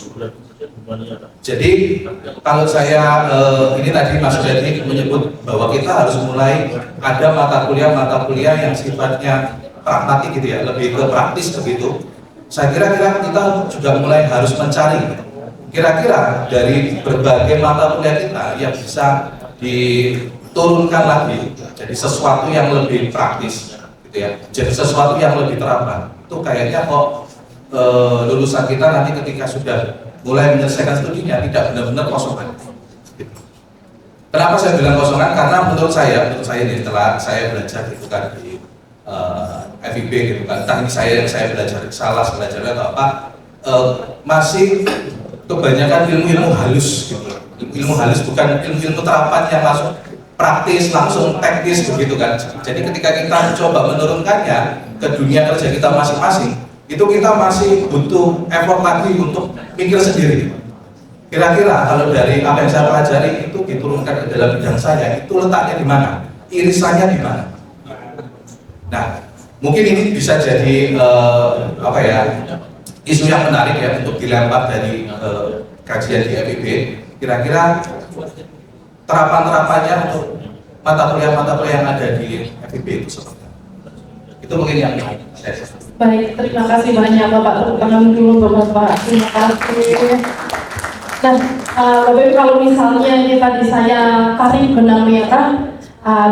Jadi kalau saya ini tadi Mas Jadi menyebut bahwa kita harus mulai ada mata kuliah yang sifatnya pragmatik gitu ya, lebih ke praktis begitu. Saya kira kita juga mulai harus mencari kira-kira dari berbagai mata kuliah kita yang bisa diturunkan lagi jadi sesuatu yang lebih praktis gitu ya, jadi sesuatu yang lebih terapkan. Itu kayaknya kok lulusan kita nanti ketika sudah mulai menyelesaikan studinya tidak benar-benar kosongan. Kenapa saya bilang kosongan? Karena menurut saya ini setelah saya belajar gitu kan di FIB gitu kan, entah ini yang saya belajar salah belajarnya atau apa, masih kebanyakan ilmu halus gitu. Ilmu halus bukan ilmu terapan yang langsung praktis, langsung teknis begitu kan. Jadi ketika kita coba menurunkannya ke dunia kerja kita masing-masing, itu kita masih butuh effort lagi untuk mikir sendiri. Kira-kira kalau dari apa yang saya pelajari itu diturunkan ke dalam bidang saya, itu letaknya di mana? Irisannya di mana? Nah, mungkin ini bisa jadi isu yang menarik ya untuk dilempar dari kajian di FIB. Kira-kira terapan-terapannya untuk mata kuliah yang ada di FIB itu seperti apa? Itu mungkin yang saya. Baik, terima kasih banyak Bapak. Tepuk tangan dulu Bapak. Terima kasih. Nah, Bapak kalau misalnya kita tadi saya tarik benang merah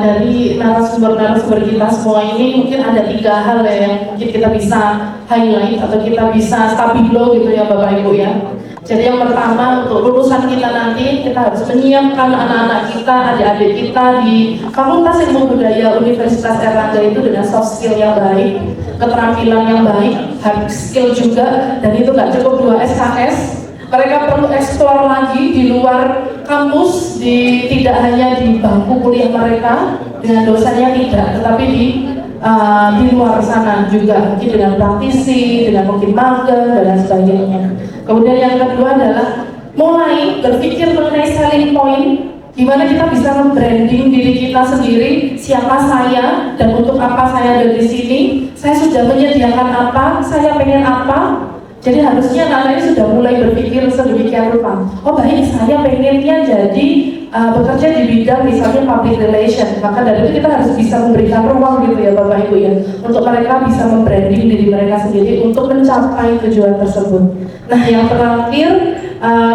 dari narasumber kita semua ini, mungkin ada 3 hal ya yang mungkin kita bisa highlight atau kita bisa stabilo gitu ya Bapak Ibu ya. Jadi yang pertama, untuk lulusan kita nanti, kita harus menyiapkan anak-anak kita, adik-adik kita di Fakultas Ilmu Budaya Universitas Airlangga itu dengan soft skill yang baik, keterampilan yang baik, hard skill juga, dan itu nggak cukup 2 SKS. Mereka perlu eksplor lagi di luar kampus, tidak hanya di bangku kuliah mereka dengan dosennya tidak, tetapi di luar sana juga, mungkin dengan praktisi, dengan mungkin magang dan sebagainya. Kemudian yang kedua adalah mulai berpikir mengenai selling point, gimana kita bisa membranding diri kita sendiri, siapa saya dan untuk apa saya ada di sini, saya sudah menyediakan apa, saya pengen apa. Jadi harusnya anak ini sudah mulai berpikir sedemikian rupa. Oh baik, saya pengennya jadi bekerja di bidang misalnya public relation. Maka dari itu kita harus bisa memberikan ruang gitu ya Bapak Ibu ya, untuk mereka bisa membranding diri mereka sendiri untuk mencapai tujuan tersebut. Nah yang terakhir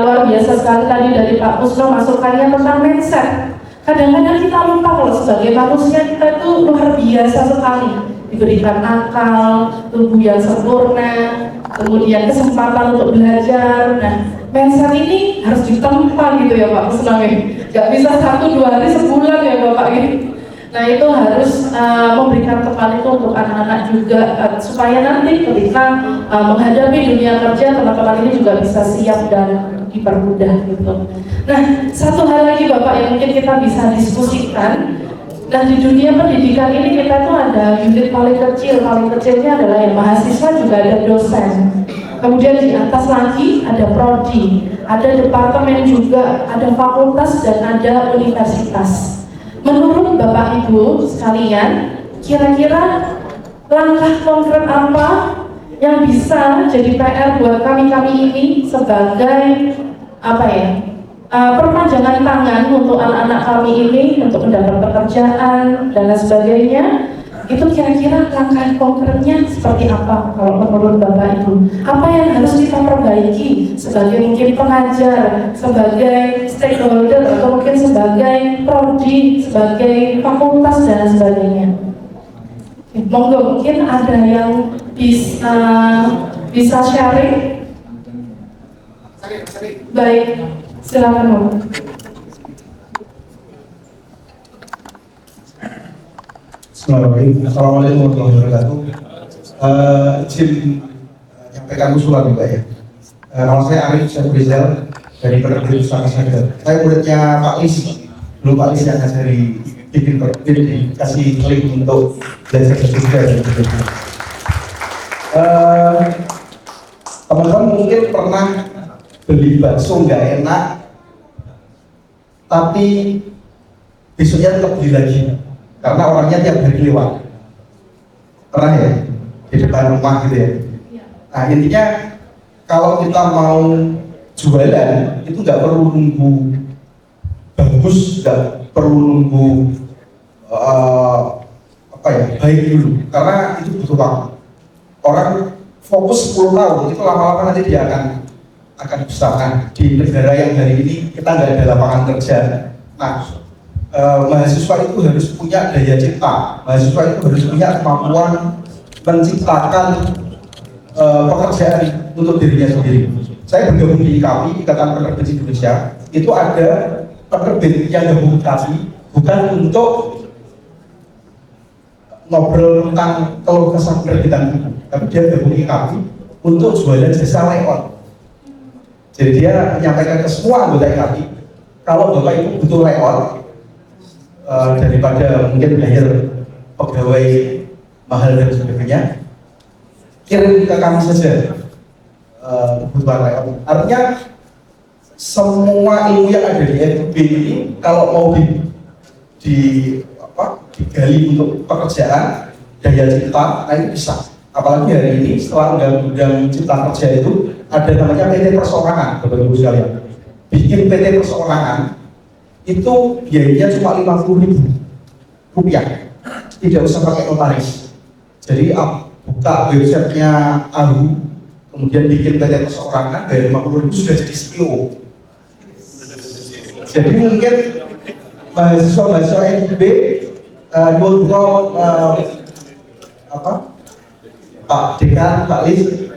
luar biasa sekali tadi dari Pak Pusno masukannya tentang mindset. Kadang-kadang kita lupa kalau sebagai manusia kita itu luar biasa sekali, diberikan akal, tubuh yang sempurna, kemudian kesempatan untuk belajar. Nah, mindset ini harus ditempa gitu ya Pak Pusno. Gak bisa 1-2 hari sebulan ya Bapak gitu. Nah itu harus memberikan tempat itu untuk anak-anak juga supaya nanti ketika menghadapi dunia kerja teman-teman ini juga bisa siap dan dipermudah gitu. Nah satu hal lagi Bapak yang mungkin kita bisa diskusikan. Nah di dunia pendidikan ini kita tuh ada unit paling kecilnya adalah yang mahasiswa juga ada dosen. Kemudian di atas lagi ada prodi, ada departemen juga, ada fakultas dan ada universitas. Menurut Bapak Ibu sekalian, kira-kira langkah konkret apa yang bisa jadi PR buat kami ini sebagai perpanjangan tangan untuk anak-anak kami ini untuk mendapat pekerjaan dan lain sebagainya? Itu kira-kira langkah konkretnya seperti apa kalau menurut Bapak Ibu? Apa yang harus kita perbaiki sebagai mungkin pengajar, sebagai stakeholder atau mungkin sebagai prodi, sebagai fakultas dan sebagainya? Monggo mungkin ada yang bisa sharing. Baik, silakan. Assalamualaikum warahmatullahi wabarakatuh. Izin menyampaikan usulan juga ya. Nama saya Arif Syafrizal dari Penerbit Pustaka Sadar. Saya muridnya Pak Lis. Dulu Pak Lis yang ngajari bikin penerbit, dikasih link untuk belajar juga dan sebagainya. Teman-teman mungkin pernah beli bakso nggak enak, tapi besoknya tetap beli lagi karena orangnya tiap hari lewat. Pernah ya? Di depan rumah gitu ya. Nah intinya kalau kita mau jualan itu nggak perlu nunggu bagus, nggak perlu nunggu baik dulu, karena itu butuh waktu. Orang fokus 10 tahun itu lama-lama nanti dia akan usahakan. Di negara yang hari ini kita nggak ada lapangan kerja. Nah, mahasiswa itu harus punya daya cipta. Mahasiswa itu harus punya kemampuan menciptakan pekerjaan untuk dirinya sendiri. Saya bergabung di IKAPI, Ikatan Penerbit Indonesia. Itu ada penerbit yang gabung IKAPI bukan untuk ngobrol tentang keluh kesah penerbitan buku, tapi dia gabung IKAPI untuk jualan jasa layout. Jadi dia menyampaikan ke semua anggota IKAPI, kalau Bapak Ibu butuh layout, daripada mungkin bayar pegawai mahal dan sebagainya, kirim ke kami saja kebutuhan layout. Artinya semua ilmu yang ada di FIB ini kalau mau digali untuk pekerjaan, daya cipta, nah ini bisa. Apalagi hari ini setelah undang-undang cipta kerja itu ada namanya PT Perseorangan, Bapak Ibu sekalian. Bikin PT Perseorangan itu biayanya cuma Rp50.000, tidak usah pakai notaris. Jadi buka websitenya AHU, kemudian bikin PT Perseorangan, bayar Rp50.000 sudah jadi CEO. Jadi mungkin mahasiswa FIB Pak Dekan, Pak Lis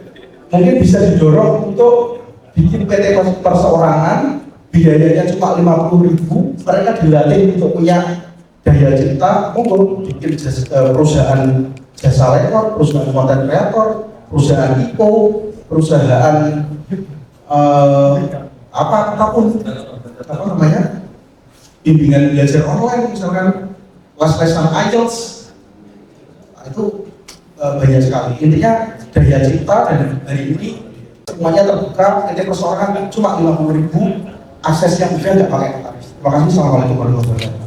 mungkin bisa didorong untuk bikin PT Perseorangan, biayanya cuma Rp50.000, mereka dilatih untuk punya daya cipta, monggo bikin perusahaan jasa layout, perusahaan konten kreator, perusahaan IPO, perusahaan apapun, bimbingan belajar online, misalkan les-lesan IELTS, itu banyak sekali. Intinya daya cipta, dan hari ini semuanya terbuka. PT Perseorangan cuma Rp50.000, aksesnya mudah, nggak pakai notaris. Terima kasih. Assalamualaikum warahmatullahi wabarakatuh.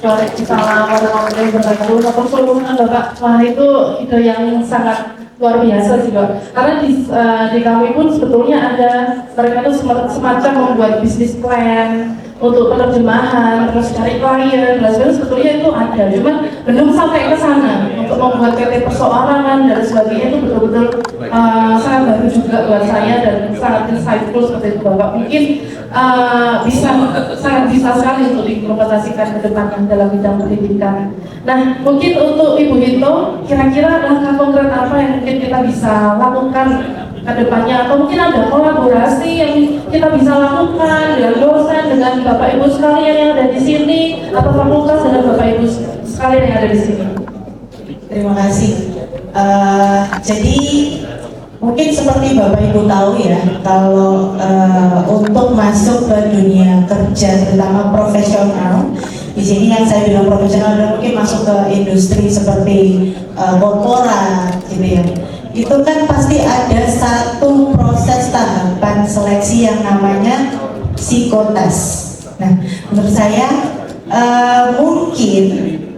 Waalaikumsalam warahmatullahi wabarakatuh. Satu solusi Bapak, wah itu ide yang sangat luar biasa juga. Karena di kami pun sebetulnya ada, mereka itu semacam membuat bisnis plan untuk penerjemahan, terus cari klien, dan sebetulnya itu ada, cuman belum sampai ke sana untuk membuat PT Perseorangan dan sebagainya. Itu betul-betul sangat baru juga buat saya dan sangat insightful seperti itu Bapak. Mungkin sangat bisa sekali untuk diimplementasikan ke depannya dalam bidang pendidikan. Nah, mungkin untuk Ibu Hito, kira-kira langkah konkret apa yang mungkin kita bisa lakukan ke depannya, atau mungkin ada kolaborasi yang kita bisa lakukan dengan dosen, dengan Bapak Ibu sekalian yang ada di sini, atau fakultas dengan Bapak Ibu sekalian yang ada di sini. Terima kasih. Jadi mungkin seperti Bapak Ibu tahu ya, kalau untuk masuk ke dunia kerja terutama profesional, di sini yang saya bilang profesional dan mungkin masuk ke industri seperti korporat gitu ya, itu kan pasti ada satu proses tahapan seleksi yang namanya psikotes. Nah, menurut saya mungkin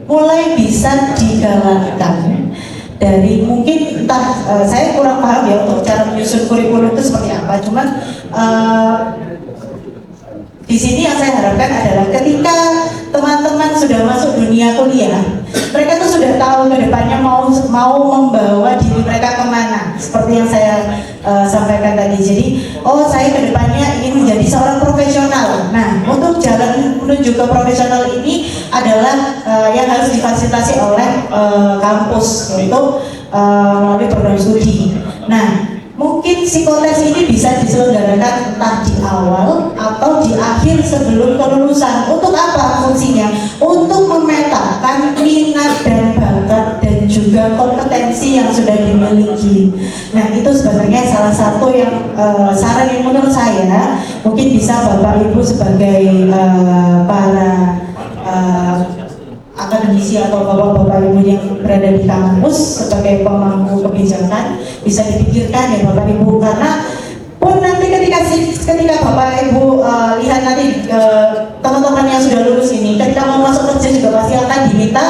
mulai bisa digalakkan dari mungkin entah saya kurang paham ya untuk cara menyusun kurikulum itu seperti apa. Cuman di sini yang saya harapkan adalah ketika teman-teman sudah masuk dunia kuliah, mereka tuh sudah tahu ke depannya mau membawa diri mereka kemana. Seperti yang saya sampaikan tadi. Jadi, saya ke depannya ingin menjadi seorang profesional. Nah, untuk jalan menuju ke profesional ini adalah yang harus difasilitasi oleh kampus, yaitu melalui program studi. Nah, mungkin psikotes ini bisa diselenggarakan entah di awal atau di akhir sebelum kelulusan. Untuk apa fungsinya? Untuk memetakan minat dan bakat salah satu yang saran yang menurut saya mungkin bisa Bapak Ibu sebagai para akademisi atau bapak-bapak ibu yang berada di kampus sebagai pemangku kebijakan bisa dipikirkan ya Bapak Ibu, karena pun nanti ketika Bapak Ibu lihat nanti teman-teman yang sudah lulus ini ketika mau masuk kerja juga pasti akan diminta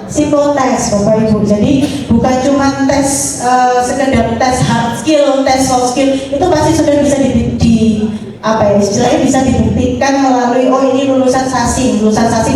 psikotes Bapak Ibu. Jadi bukan cuma tes sekedar tes hard skill, tes soft skill, itu pasti sudah bisa istilahnya bisa dibuktikan melalui ini lulusan sasing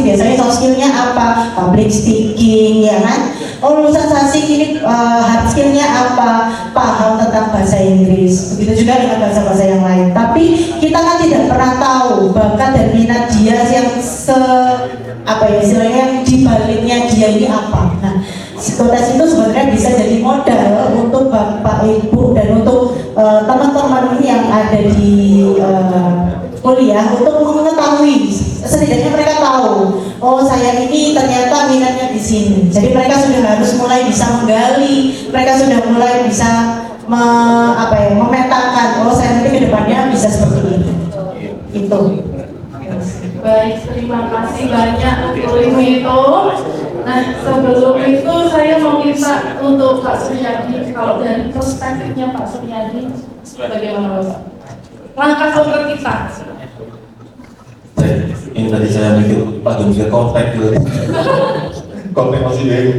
biasanya soft skillnya apa, public speaking ya kan, lulusan sasing ini hard skillnya apa, paham tentang bahasa Inggris, begitu juga dengan bahasa-bahasa yang lain. Tapi kita kan tidak pernah tahu bakat dan minat dia yang istilahnya yang dibaliknya dia ini apa. Nah, psikotes itu sebenarnya bisa jadi modal untuk Bapak Ibu dan untuk teman-teman yang ada di kuliah untuk mengetahui, setidaknya mereka tahu, oh saya ini ternyata minatnya di sini. Jadi mereka sudah harus mulai bisa menggali, mereka sudah mulai bisa memetakan, oh saya nanti kedepannya bisa seperti ini. Itu. Baik, terima kasih banyak untuk itu. Nah, sebelum itu saya mau minta untuk Pak Suryadi, kalau dari perspektifnya Pak Suryadi, bagaimana Pak? Langkah konkret kita. Ini tadi saya mikir, Pak Jumir kontak gitu. Kontak masih baru.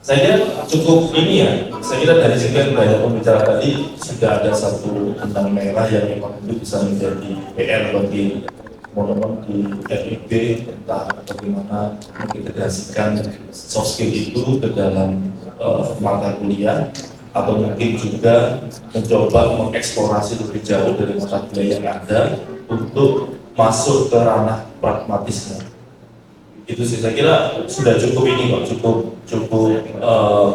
Saya kira cukup ini ya. Saya kira dari sekian banyak pembicara tadi sudah ada satu benang merah yang memang itu bisa menjadi PR bagi teman-teman di FIB tentang bagaimana mengintegrasikan soft skill itu ke dalam mata kuliah, atau mungkin juga mencoba mengeksplorasi lebih jauh dari mata kuliah yang ada untuk masuk ke ranah pragmatisme. Itu sih saya kira sudah cukup ini kok, cukup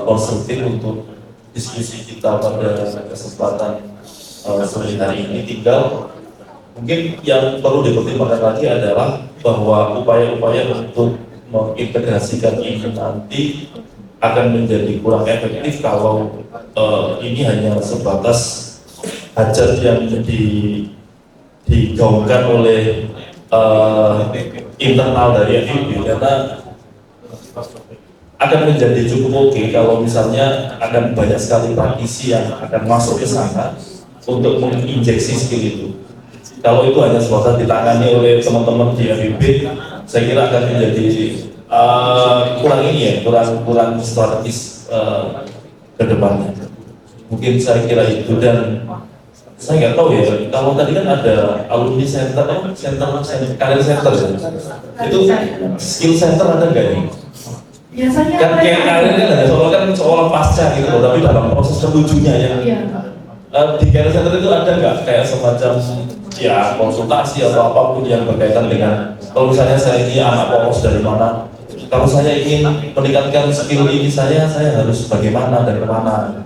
konstruktif untuk diskusi kita pada kesempatan sore hari ini. Tinggal mungkin yang perlu dipertimbangkan lagi adalah bahwa upaya-upaya untuk mengintegrasikan ini nanti akan menjadi kurang efektif kalau ini hanya sebatas hajat yang digaungkan oleh internal dari FIB, karena akan menjadi cukup oke kalau misalnya akan banyak sekali praktisi yang akan masuk ke sana untuk menginjeksi skill itu. Kalau itu hanya sebatas ditangani oleh teman-teman di FIB, saya kira akan menjadi kurang ini ya, kurang strategis ke depannya. Mungkin saya kira itu. Dan saya nggak tahu ya, kalau tadi kan ada alumni center, karir center ya. Itu skill center ada nggak nih? Biasanya Kan kayak karir kan ada soal pasca gitu loh, tapi dalam proses menujunya ya. Di karir center itu ada nggak kayak semacam ya konsultasi atau apapun yang berkaitan dengan, kalau misalnya saya ini anak polos dari mana, kalau saya ingin meningkatkan skill ini saya harus bagaimana dan kemana?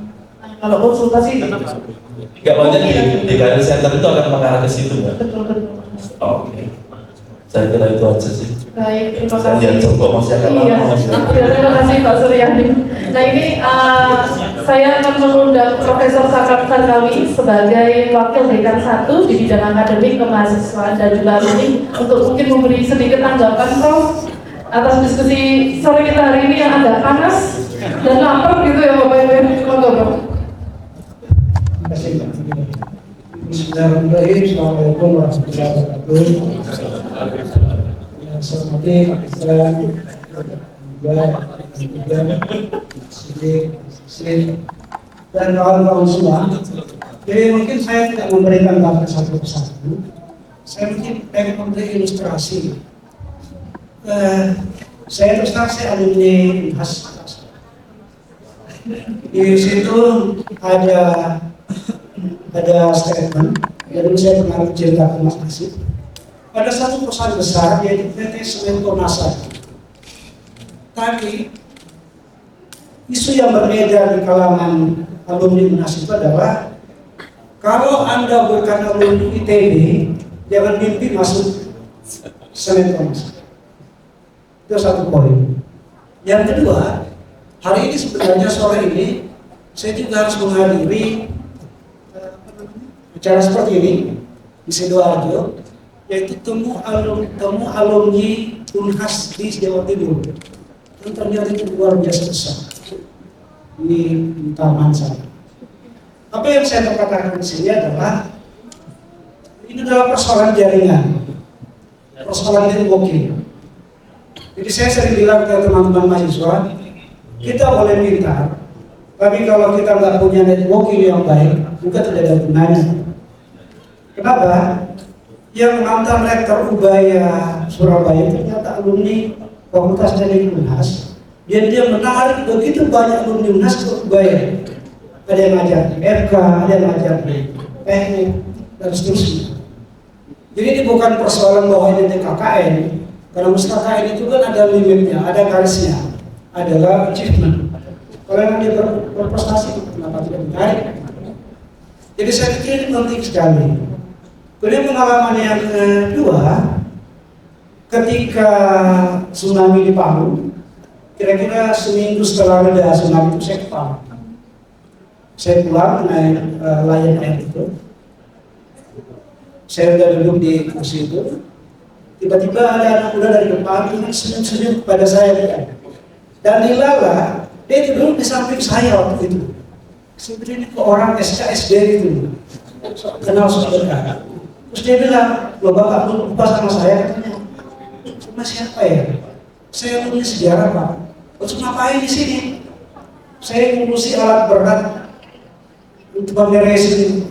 Kalau konsultasi nggak banyak di karir center itu akan mengarah ke situ ya. Oke. Saya kira itu aja sih. Baik, terima kasih. Ya, coba masih akan lama. Terima kasih Pak Suryadi. Nah ini saya akan mengundang Profesor Sakap Sarkawi sebagai Wakil Dekan 1 di bidang akademik kemahasiswaan dan juga alumni untuk mungkin memberi sedikit tanggapan Prof atas diskusi sore kita hari ini yang agak panas dan lapar gitu ya Bapak Ibu. Monggo Prof. Terima kasih. Bismillahirrahmanirrahim. Assalamualaikum warahmatullahi wabarakatuh. Yang saya hormati Pak Islam, dan kawan-kawan semua. Jadi mungkin saya tidak memberikan data satu persatu. Saya mungkin pengen memberi ilustrasi. Saya ilustrasi alumni Unhas. Di situ ada statement. Jadi saya pernah cerita ke Mas Nasib. Ada satu perusahaan besar yaitu PT Semento Nasa. Tadi isu yang beredar di kalangan alumni UNAS itu adalah kalau Anda bukan alumni ITB, jangan mimpi masuk Semento Nasa. Itu satu poin. Yang kedua, hari ini sebenarnya sore ini saya juga harus menghadiri acara seperti ini di Sidoarjo, yaitu temu alumni Unhas di Jawa Timur. Dan ternyata itu luar biasa besar di taman saya. Apa yang saya katakan di sini adalah ini adalah persoalan jaringan, persoalan networking. Jadi saya sering bilang ke teman-teman mahasiswa, kita boleh pintar, tapi kalau kita nggak punya networking yang baik, juga tidak ada gunanya. Kenapa? Yang mantan rektor Ubaya Surabaya ternyata alumni Fakultas Teknik Unhas. Dia menarik begitu banyak alumni Unhas ke Ubaya. Ada yang ngajar di FK, ada yang ngajar di teknik, dan seterusnya. Jadi ini bukan persoalan bahwa ini KKN, karena KKN itu kan ada limitnya, ada garisnya, adalah achievement. Kalau dia berprestasi, kenapa tidak menarik? Jadi saya pikir ini penting sekali. Kemudian pengalaman yang kedua, ketika tsunami di Palu, kira-kira seminggu setelah reda tsunami itu saya ke Palu. Saya pulang naik Lion Air itu. Saya sudah duduk di kursi itu. Tiba-tiba ada anak muda dari depan yang senyum-senyum kepada saya. Dan dilala, dia itu duduk di samping saya waktu itu. Sebenarnya ini kok orang SKSD gitu, kenal saudara. Terus dia bilang, loh bapak lupa sama saya, katanya. Sama siapa ya? Saya punya sejarah pak. Terus ngapain di sini? Saya ngurusi alat berat untuk memberesin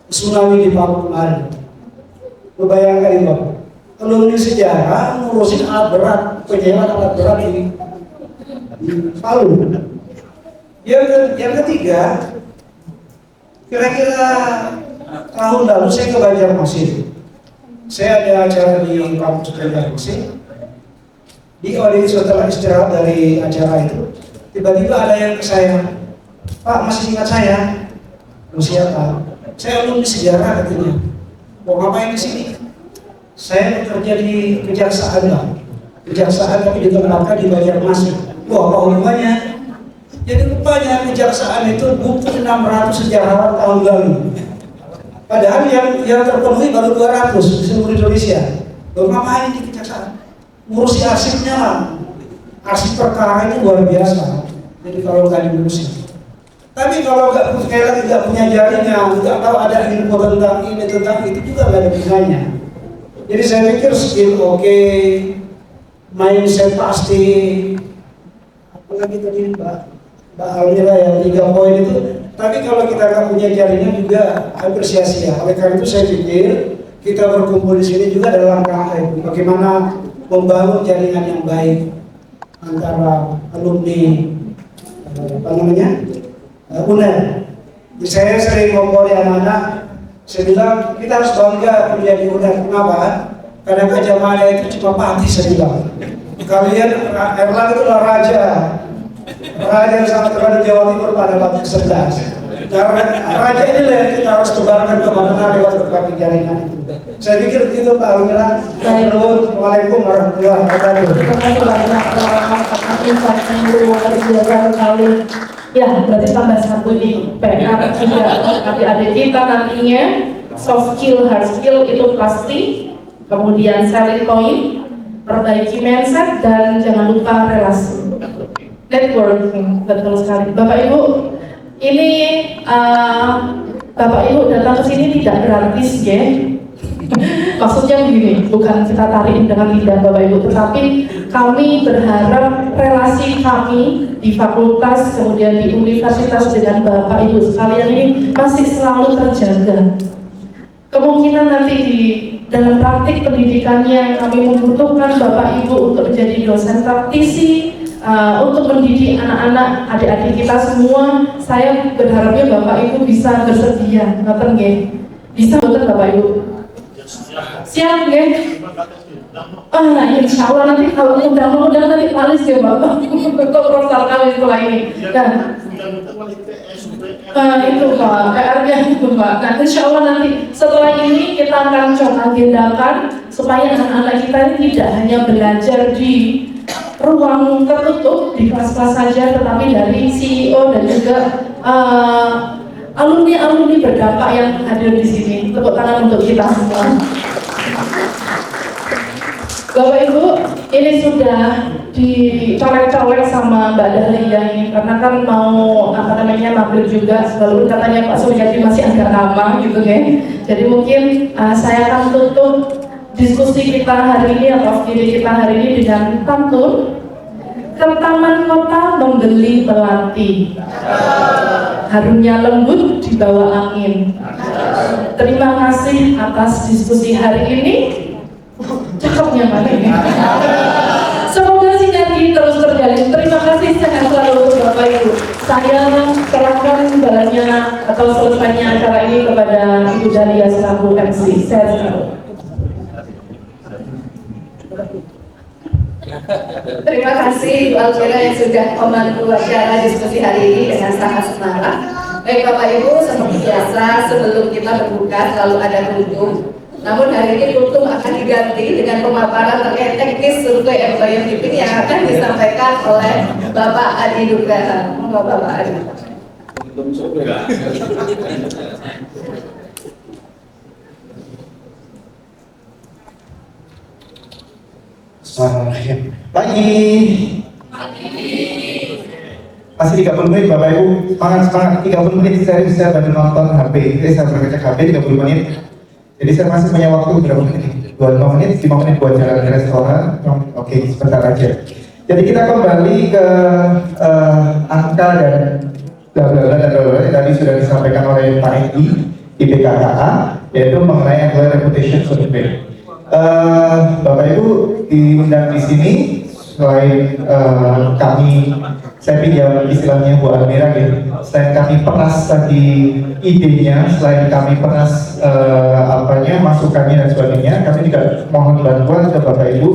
tsunami di Palu kemarin. Lo bayangkan ini bapak, alumni sejarah ngurusin alat berat, penyewaan alat berat di Palu. Yang ketiga, kira-kira tahun lalu saya ke Banjarmasin. Saya ada acara di kampus Banjarmasin. Di audit setelah istirahat dari acara itu, tiba-tiba ada yang ke saya, Pak masih ingat saya? Siapa? Saya alumni sejarah katanya. Mau ngapain di sini? Saya bekerja di kejaksaan lah. Kejaksaan tapi ditempatkan di Banjarmasin. Wah, apa hubungannya? Jadi rupanya kejaksaan itu butuh 600 sejarawan tahun lalu. Padahal yang terpenuhi baru 200 di seluruh Indonesia. Lalu ngapain di kejaksaan? Ngurusi arsipnya lah. Arsip perkara itu luar biasa. Jadi kalau nggak diurusi. Tapi kalau nggak punya jaringan, nggak tahu ada info tentang ini tentang itu juga nggak ada gunanya. Jadi saya pikir skill oke, mindset pasti. Apalagi tadi Mbak Almira yang 3 poin itu. Tapi kalau kita nggak punya jaringan juga hampir sia-sia. Oleh karena itu saya pikir kita berkumpul di sini juga dalam rangka itu. Bagaimana membangun jaringan yang baik antara alumni UNER. Saya sering ngomong di anak-anak, saya bilang kita harus bangga menjadi UNER. Kenapa? Karena Gajah Mada itu cuma patih, saya bilang. Kalian Erlang itu adalah raja yang sangat terkenal di Jawa Timur pada abad ke-11. Karena raja inilah yang kita harus tebarkan kemana-mana lewat berbagai jaringan itu. Saya pikir begitu Pak Almira. Assalamualaikum warahmatullahi wabarakatuh. Terima kasih banyak sekali. Ya, berarti tambah satu nih PR juga adik-adik kita nantinya. Soft skill, hard skill itu pasti. Kemudian selling point, perbaiki mindset, dan jangan lupa relasi. Networking, betul sekali. Bapak Ibu, ini Bapak Ibu datang ke sini tidak gratis ya. Maksudnya begini, bukan kita tarik dengan lidah Bapak Ibu, tetapi kami berharap relasi kami di fakultas, kemudian di universitas dengan Bapak Ibu sekalian ini masih selalu terjaga. Kemungkinan nanti di dalam praktik pendidikannya kami membutuhkan Bapak Ibu untuk menjadi dosen praktisi, untuk mendidik anak-anak, adik-adik kita semua. Saya berharapnya Bapak Ibu bisa bersedia, ngapain nggih? Bisa betul Bapak Ibu? Siap nggih? Insya Allah nanti kalau undang-undang nanti palis ya Bapak untuk proposal kami sekolah ini. Itu Pak, PR-nya itu Pak. Nah insya Allah nanti setelah ini kita akan coba agendakan supaya anak-anak kita ini tidak hanya belajar di ruang tertutup di kelas-kelas saja, tetapi dari CEO dan juga alumni-alumni berdampak yang hadir di sini. Tepuk tangan untuk kita semua. Bapak Ibu, ini sudah dicolek-colek sama Mbak Dahlia ini karena kan mau mampir juga, selalu katanya Pak Suryadi masih agak lama gitu kan. Jadi mungkin saya akan tutup diskusi kita hari ini atau diri kita hari ini dengan pantun. Ke taman kota membeli melati, harumnya lembut di bawah angin. Terima kasih atas diskusi hari ini. Cakepnya mana ini? Semoga sinergi terus terjalin. Terima kasih sehat selalu untuk Bapak Ibu. Saya serahkan balanya atau selesainya acara ini kepada Ibu Dahlia selaku MC. Sehat selalu. Terima kasih Bu Alvira yang sudah memandu acara diskusi hari ini dengan sangat semangat. Baik Bapak Ibu, seperti biasa sebelum kita berbuka selalu ada kultum. Namun hari ini kultum akan diganti dengan pemaparan terkait teknis survei employer meeting yang akan disampaikan oleh Bapak Adi Nugraha. Monggo Bapak Adi. Pagi. Masih 30 menit Bapak Ibu, semangat 30 menit saya bisa bantu nonton HP, saya berkaca HP 30 menit. Jadi saya masih punya waktu berapa menit? 25 menit, 5 menit buat jalan ke restoran. Oke, sebentar aja. Jadi kita kembali ke angka dan bla bla bla dan bla bla yang tadi sudah disampaikan oleh Pak Edi di BKKA, yaitu mengenai employer reputation survey. Bapak Ibu diundang di sini selain kami, saya pinjam istilahnya Bu Almira gitu. Selain kami peras tadi idenya, selain kami peras masukannya dan sebagainya, kami juga mohon bantuan ke Bapak Ibu.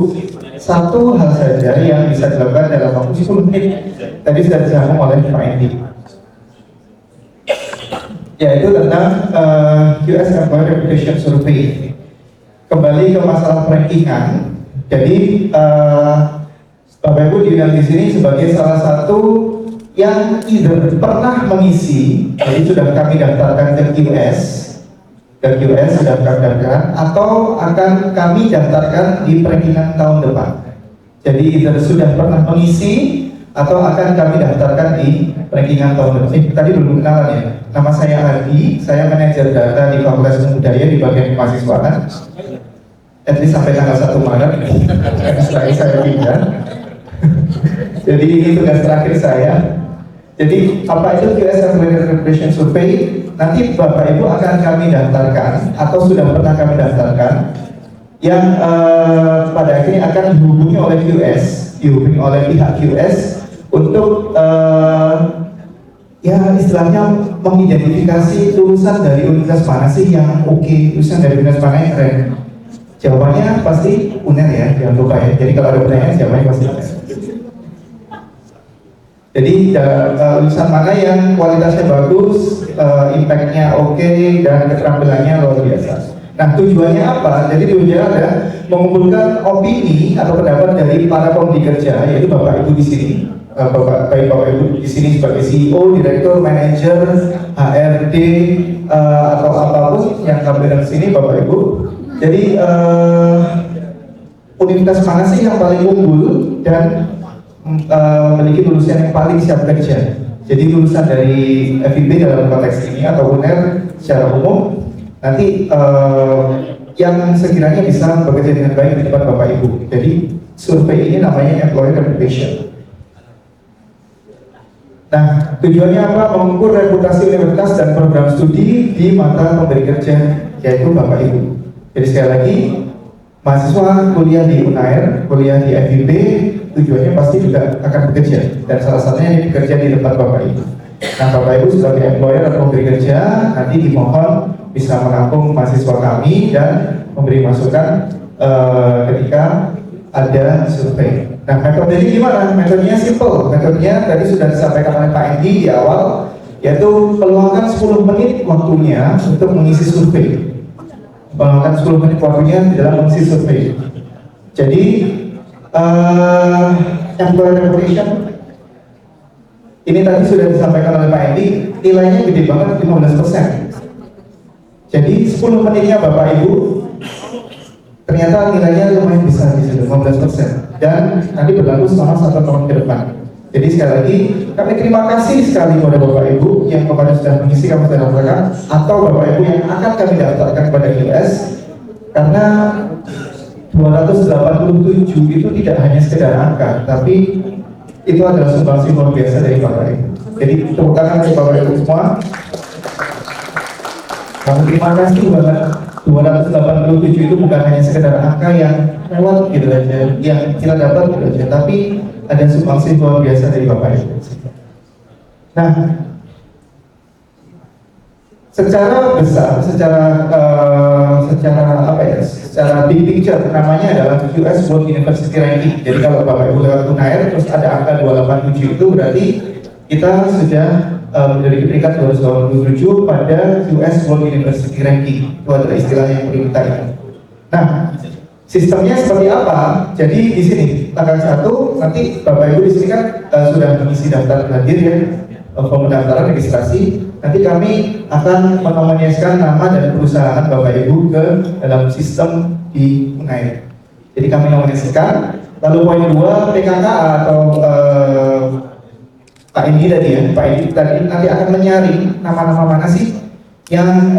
Satu hal saja yang bisa dilakukan dalam waktu 10 menit tadi sudah disambung oleh Pak Edi, yaitu tentang US Employer Reputation Survey. Kembali ke masalah rankingan. Jadi Bapak Ibu diundang di sini sebagai salah satu yang either pernah mengisi, jadi sudah kami daftarkan ke QS sudah kami daftarkan, atau akan kami daftarkan di rankingan tahun depan. Jadi either sudah pernah mengisi atau akan kami daftarkan di rankingan tahun depan. Tadi belum kenalan ya. Nama saya Adi, saya manajer data di Fakultas Budaya di bagian kemahasiswaan. At least sampai tanggal 1 Maret setelah saya pindah. Jadi ini tugas terakhir saya. Jadi apa itu QS Employer Reputation Survey? Nanti Bapak Ibu akan kami daftarkan atau sudah pernah kami daftarkan, yang pada akhirnya akan dihubungi oleh pihak QS untuk ya istilahnya mengidentifikasi lulusan dari universitas mana sih yang oke, lulusan dari universitas mana yang keren. Jawabannya pasti UNER ya, jangan lupa ya. Jadi kalau ada pertanyaan jawabannya pasti UNER. Jadi lulusan mana yang kualitasnya bagus, impact-nya oke, dan keterampilannya luar biasa. Nah tujuannya apa? Jadi tujuannya ada mengumpulkan opini atau pendapat dari para pemberi kerja, yaitu Bapak Ibu di sini. Bapak Ibu di sini sebagai CEO, direktur, manajer, HRD, atau apapun yang kami di sini Bapak Ibu. Jadi universitas mana sih yang paling unggul dan memiliki lulusan yang paling siap kerja? Jadi lulusan dari FIB dalam konteks ini atau UNER secara umum nanti yang sekiranya bisa bekerja dengan baik di depan Bapak Ibu. Jadi survei ini namanya Employer Reputation. Nah, tujuannya apa? Mengukur reputasi universitas dan program studi di mata pemberi kerja, yaitu Bapak Ibu. Jadi sekali lagi, mahasiswa kuliah di UNAIR, kuliah di FIB, tujuannya pasti juga akan bekerja. Dan salah satunya ini bekerja di tempat Bapak Ibu. Nah, Bapak Ibu sebagai employer atau pemberi kerja, nanti dimohon bisa menampung mahasiswa kami dan memberi masukan ketika ada survei. Nah, metodenya gimana? Metodenya simple. Metodenya tadi sudah disampaikan oleh Pak Edi di awal, yaitu meluangkan 10 menit waktunya untuk mengisi survei. Meluangkan 10 menit waktunya di dalam mengisi survei. Jadi Employer remuneration ini tadi sudah disampaikan oleh Pak Endi, nilainya gede banget, 15%. Jadi 10 menitnya Bapak Ibu ternyata nilainya lumayan besar di situ, 15%, dan nanti berlaku selama 1 tahun ke depan. Jadi sekali lagi kami terima kasih sekali kepada Bapak Ibu yang kemarin sudah mengisi kami sudah daftarkan, atau Bapak Ibu yang akan kami daftarkan kepada QS, karena 287 itu tidak hanya sekedar angka, tapi itu adalah sumbangsi luar biasa dari Bapak Ibu. Jadi tepuk tangan untuk Bapak Ibu semua. Kami terima kasih banget. 287 itu bukan hanya sekedar angka yang lewat gitu aja, yang kita dapat gitu aja, tapi ada sumbangsi luar biasa dari Bapak Ibu. Nah, secara besar, secara apa ya, secara big picture namanya adalah QS World University Ranking. Jadi kalau Bapak Ibu lewat Unair terus ada angka 287 itu berarti kita sudah dari peringkat 227 pada QS World University Ranking. Itu adalah istilah yang perlu kita ingat. Nah, sistemnya seperti apa? Jadi di sini tanggal 1 nanti Bapak Ibu di sini kan sudah mengisi daftar hadir ya, form pendaftaran registrasi. Nanti kami akan menominasikan nama dan perusahaan Bapak Ibu ke dalam sistem di Unair. Jadi kami nominasikan. Lalu poin 2 PKKA atau Pak Indi tadi ya, Pak Indi tadi nanti akan menyaring nama-nama mana sih yang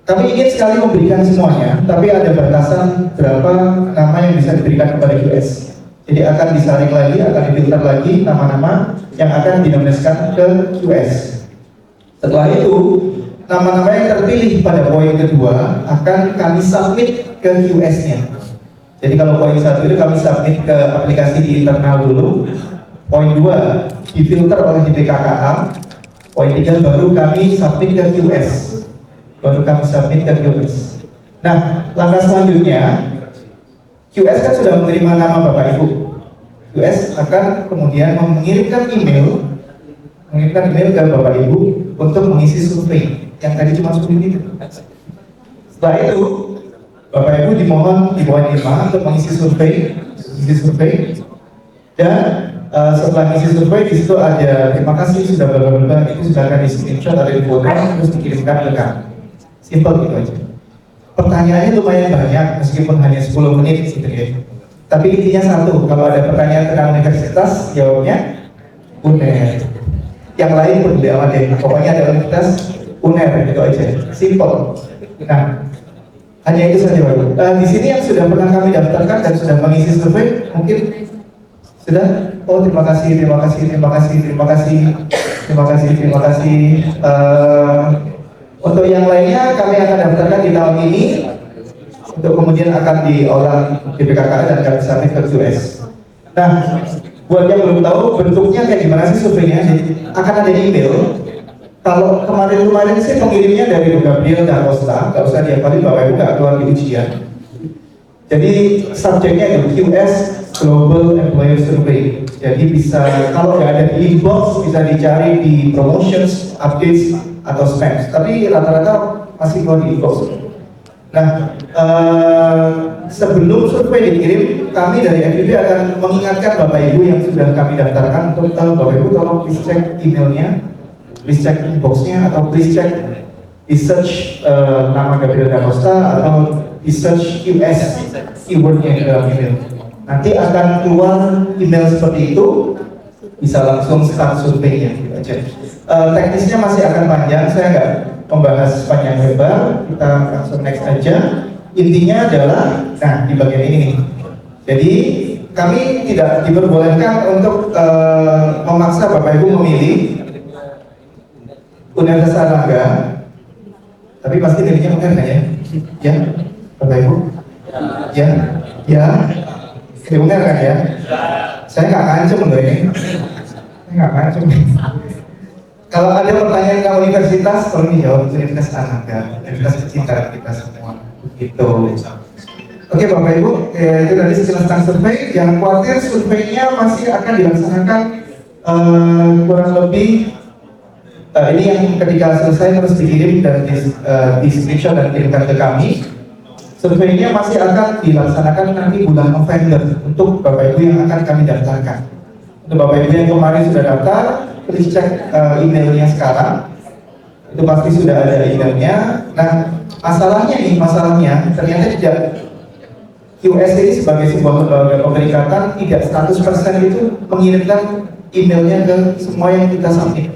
kami ingin sekali memberikan semuanya, tapi ada batasan berapa nama yang bisa diberikan kepada QS. Jadi akan disaring lagi, akan difilter lagi nama-nama yang akan dinominasikan ke QS. Setelah itu, nama-nama yang terpilih pada poin kedua akan kami submit ke QS-nya. Jadi kalau poin 1 itu kami submit ke aplikasi di internal dulu. Poin 2 difilter oleh BPKKA. Poin 3 baru kami submit ke QS. Nah, langkah selanjutnya QS kan sudah menerima nama Bapak Ibu. QS akan kemudian mengirimkan email ke Bapak Ibu untuk mengisi survei yang tadi cuma 10 menit. Setelah itu Bapak Ibu dimohon di poin 5 untuk mengisi survei, dan setelah mengisi survei di situ ada terima kasih sudah bla itu sudah akan di screenshot atau di foto terus dikirimkan ke kami. Simple gitu aja. Pertanyaannya lumayan banyak meskipun hanya 10 menit gitu ya. Tapi intinya satu, kalau ada pertanyaan tentang universitas, jawabnya UNER. Yang lain peduli amat deh. Pokoknya ada universitas UNER gitu aja. Simple. Nah, hanya itu saja Bapak. Di sini yang sudah pernah kami daftarkan dan sudah mengisi survei, mungkin sudah. Oh terima kasih. Untuk yang lainnya kami akan daftarkan di tahun ini, untuk kemudian akan diolah di BPKKA dan kami submit ke QS. Nah, buat yang belum tahu bentuknya kayak gimana sih surveinya, akan ada email. Kalau kemarin sih pengirimnya dari Gabriel dan Costa, nggak usah dihafalin Bapak Ibu, nggak keluar di ujian. Jadi subjeknya itu QS Global Employer Survey. Jadi bisa, kalau nggak ada di inbox bisa dicari di promotions, updates atau spams. Tapi rata-rata masih keluar di inbox. Nah, sebelum survei dikirim, kami dari FIB akan mengingatkan Bapak Ibu yang sudah kami daftarkan untuk Bapak Ibu tolong please cek emailnya, please cek inboxnya, atau please cek di search nama Gabriel Da Costa atau di search QS keywordnya di dalam email. Nanti akan keluar email seperti itu, bisa langsung start surveinya gitu aja. Teknisnya masih akan panjang, saya nggak membahas panjang lebar, kita langsung next aja. Intinya adalah, nah di bagian ini nih. Jadi kami tidak diperbolehkan untuk memaksa Bapak Ibu memilih Universitas Airlangga, tapi pasti dirinya benar kan ya? Ya, Bapak Ibu? Ya, benar kan ya? Saya nggak ngancem loh ini. Saya nggak ngancem. Kalau ada pertanyaan ke universitas, tolong dijawab. Universitas Airlangga, universitas kecintaan kita semua. Gitu. Oke Bapak Ibu, itu tadi sekilas tentang survei. Jangan khawatir, surveinya masih akan dilaksanakan kurang lebih. Ini yang ketika selesai terus dikirim dan di screenshot dan kirimkan ke kami. Surveinya masih akan dilaksanakan nanti bulan November untuk Bapak Ibu yang akan kami daftarkan. Untuk Bapak Ibu yang kemarin sudah daftar, please cek emailnya sekarang. Itu pasti sudah ada emailnya. Nah, masalahnya ternyata tidak, QS ini sebagai sebuah lembaga pemerikatan tidak 100% itu mengirimkan emailnya ke semua yang kita submit.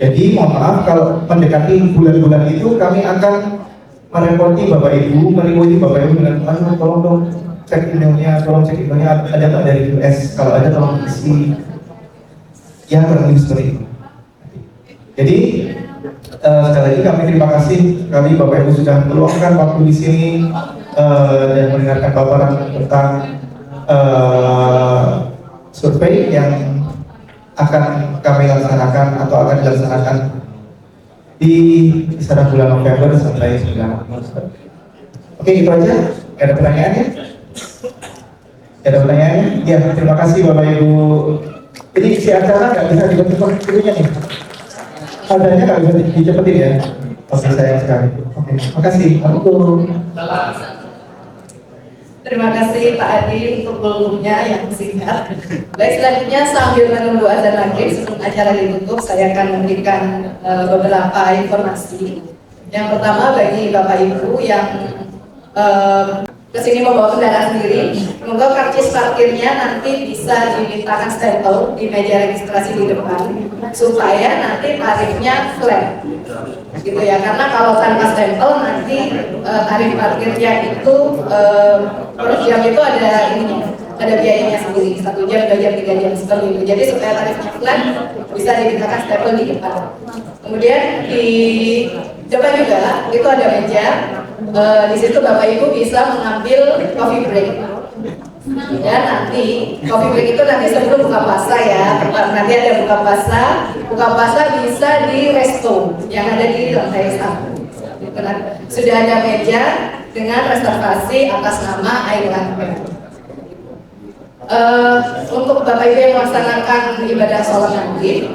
Jadi mohon maaf kalau mendekati bulan-bulan itu kami akan merepoti Bapak Ibu, dengan tolong dong cek emailnya, ada nggak dari US, kalau ada tolong isi, ya kurang lebih seperti itu. Jadi sekali lagi kami terima kasih sekali Bapak Ibu sudah meluangkan waktu di sini dan mendengarkan paparan tentang survei yang akan kami laksanakan atau akan dilaksanakan di kisaran bulan November sampai bulan Maret. Oke, itu aja. Ada pertanyaannya? Ada pertanyaannya? Ya, terima kasih Bapak Ibu. Ini isi acara nggak bisa dibentuk dulunya nih. Adanya nggak bisa dicepetin ya? Oke, sayang sekali. Oke, makasih. Terima kasih Pak Adi untuk volumenya yang singkat. Baik, selanjutnya sambil menunggu azan maghrib sebelum acara ditutup, saya akan memberikan beberapa informasi. Yang pertama, bagi Bapak Ibu yang kesini membawa kendaraan sendiri, semoga karcis parkirnya nanti bisa dimintakan stempel di meja registrasi di depan supaya nanti tarifnya flat, gitu ya. Karena kalau tanpa stempel nanti tarif parkirnya itu per jam itu ada biayanya sendiri, 1 jam, 2 jam, 3 jam seperti itu. Jadi supaya tarifnya flat bisa dimintakan stempel di depan. Kemudian di depan juga itu ada meja. Di situ Bapak Ibu bisa mengambil coffee break. Dan nanti coffee break itu nanti sebelum buka puasa ya. Nanti ada buka puasa. Buka puasa bisa di resto yang ada di lantai 1. Sudah ada meja dengan reservasi atas nama Airlangga. Untuk Bapak Ibu yang melaksanakan ibadah sholat maghrib,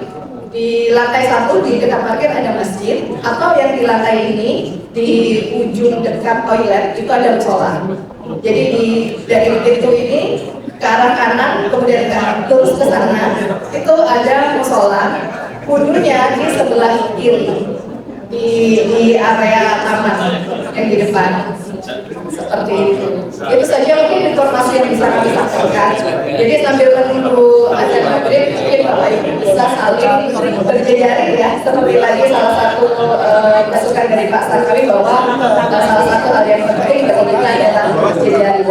di lantai 1 di dekat parkir ada masjid, atau yang di lantai ini di ujung dekat toilet itu ada musola. Jadi dari pintu ini ke arah kanan kemudian terus ke sana itu ada musola. Wudhunya di sebelah kiri di area taman yang di depan. Seperti itu. Itu saja mungkin informasi yang bisa kami sampaikan. Jadi sambil menunggu azan maghrib, mungkin Bapak Ibu bisa saling berjejaring ya. Seperti lagi salah satu masukan dari Pak Sarkawi bahwa salah satu hal yang penting bagi kita adalah berjejaring.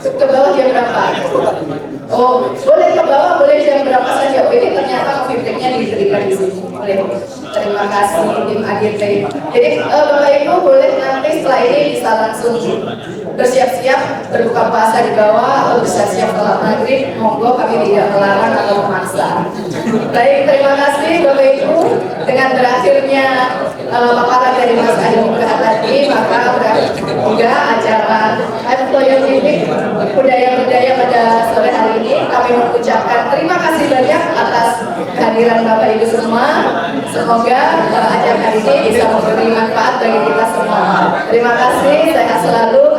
Ke bawah jam berapa? Oh, boleh ke bawah, boleh jam berapa saja. Oh, ini ternyata coffee break-nya diberikan di sini. Boleh. Terima kasih tim AGT. Jadi Bapak Ibu boleh nanti setelah ini bisa langsung bersiap-siap berbuka puasa di bawah atau bersiap-siap sholat maghrib. Monggo, kami tidak melarang atau memaksa. Baik, terima kasih Bapak Ibu. Dengan berakhirnya paparan dari Mas Adi tadi, maka berakhir juga acara Employment budaya-budaya pada sore hari ini. Kami mengucapkan terima kasih banyak atas kehadiran Bapak Ibu semua. Semoga acara hari ini bisa memberi manfaat bagi kita semua. Terima kasih, sehat selalu.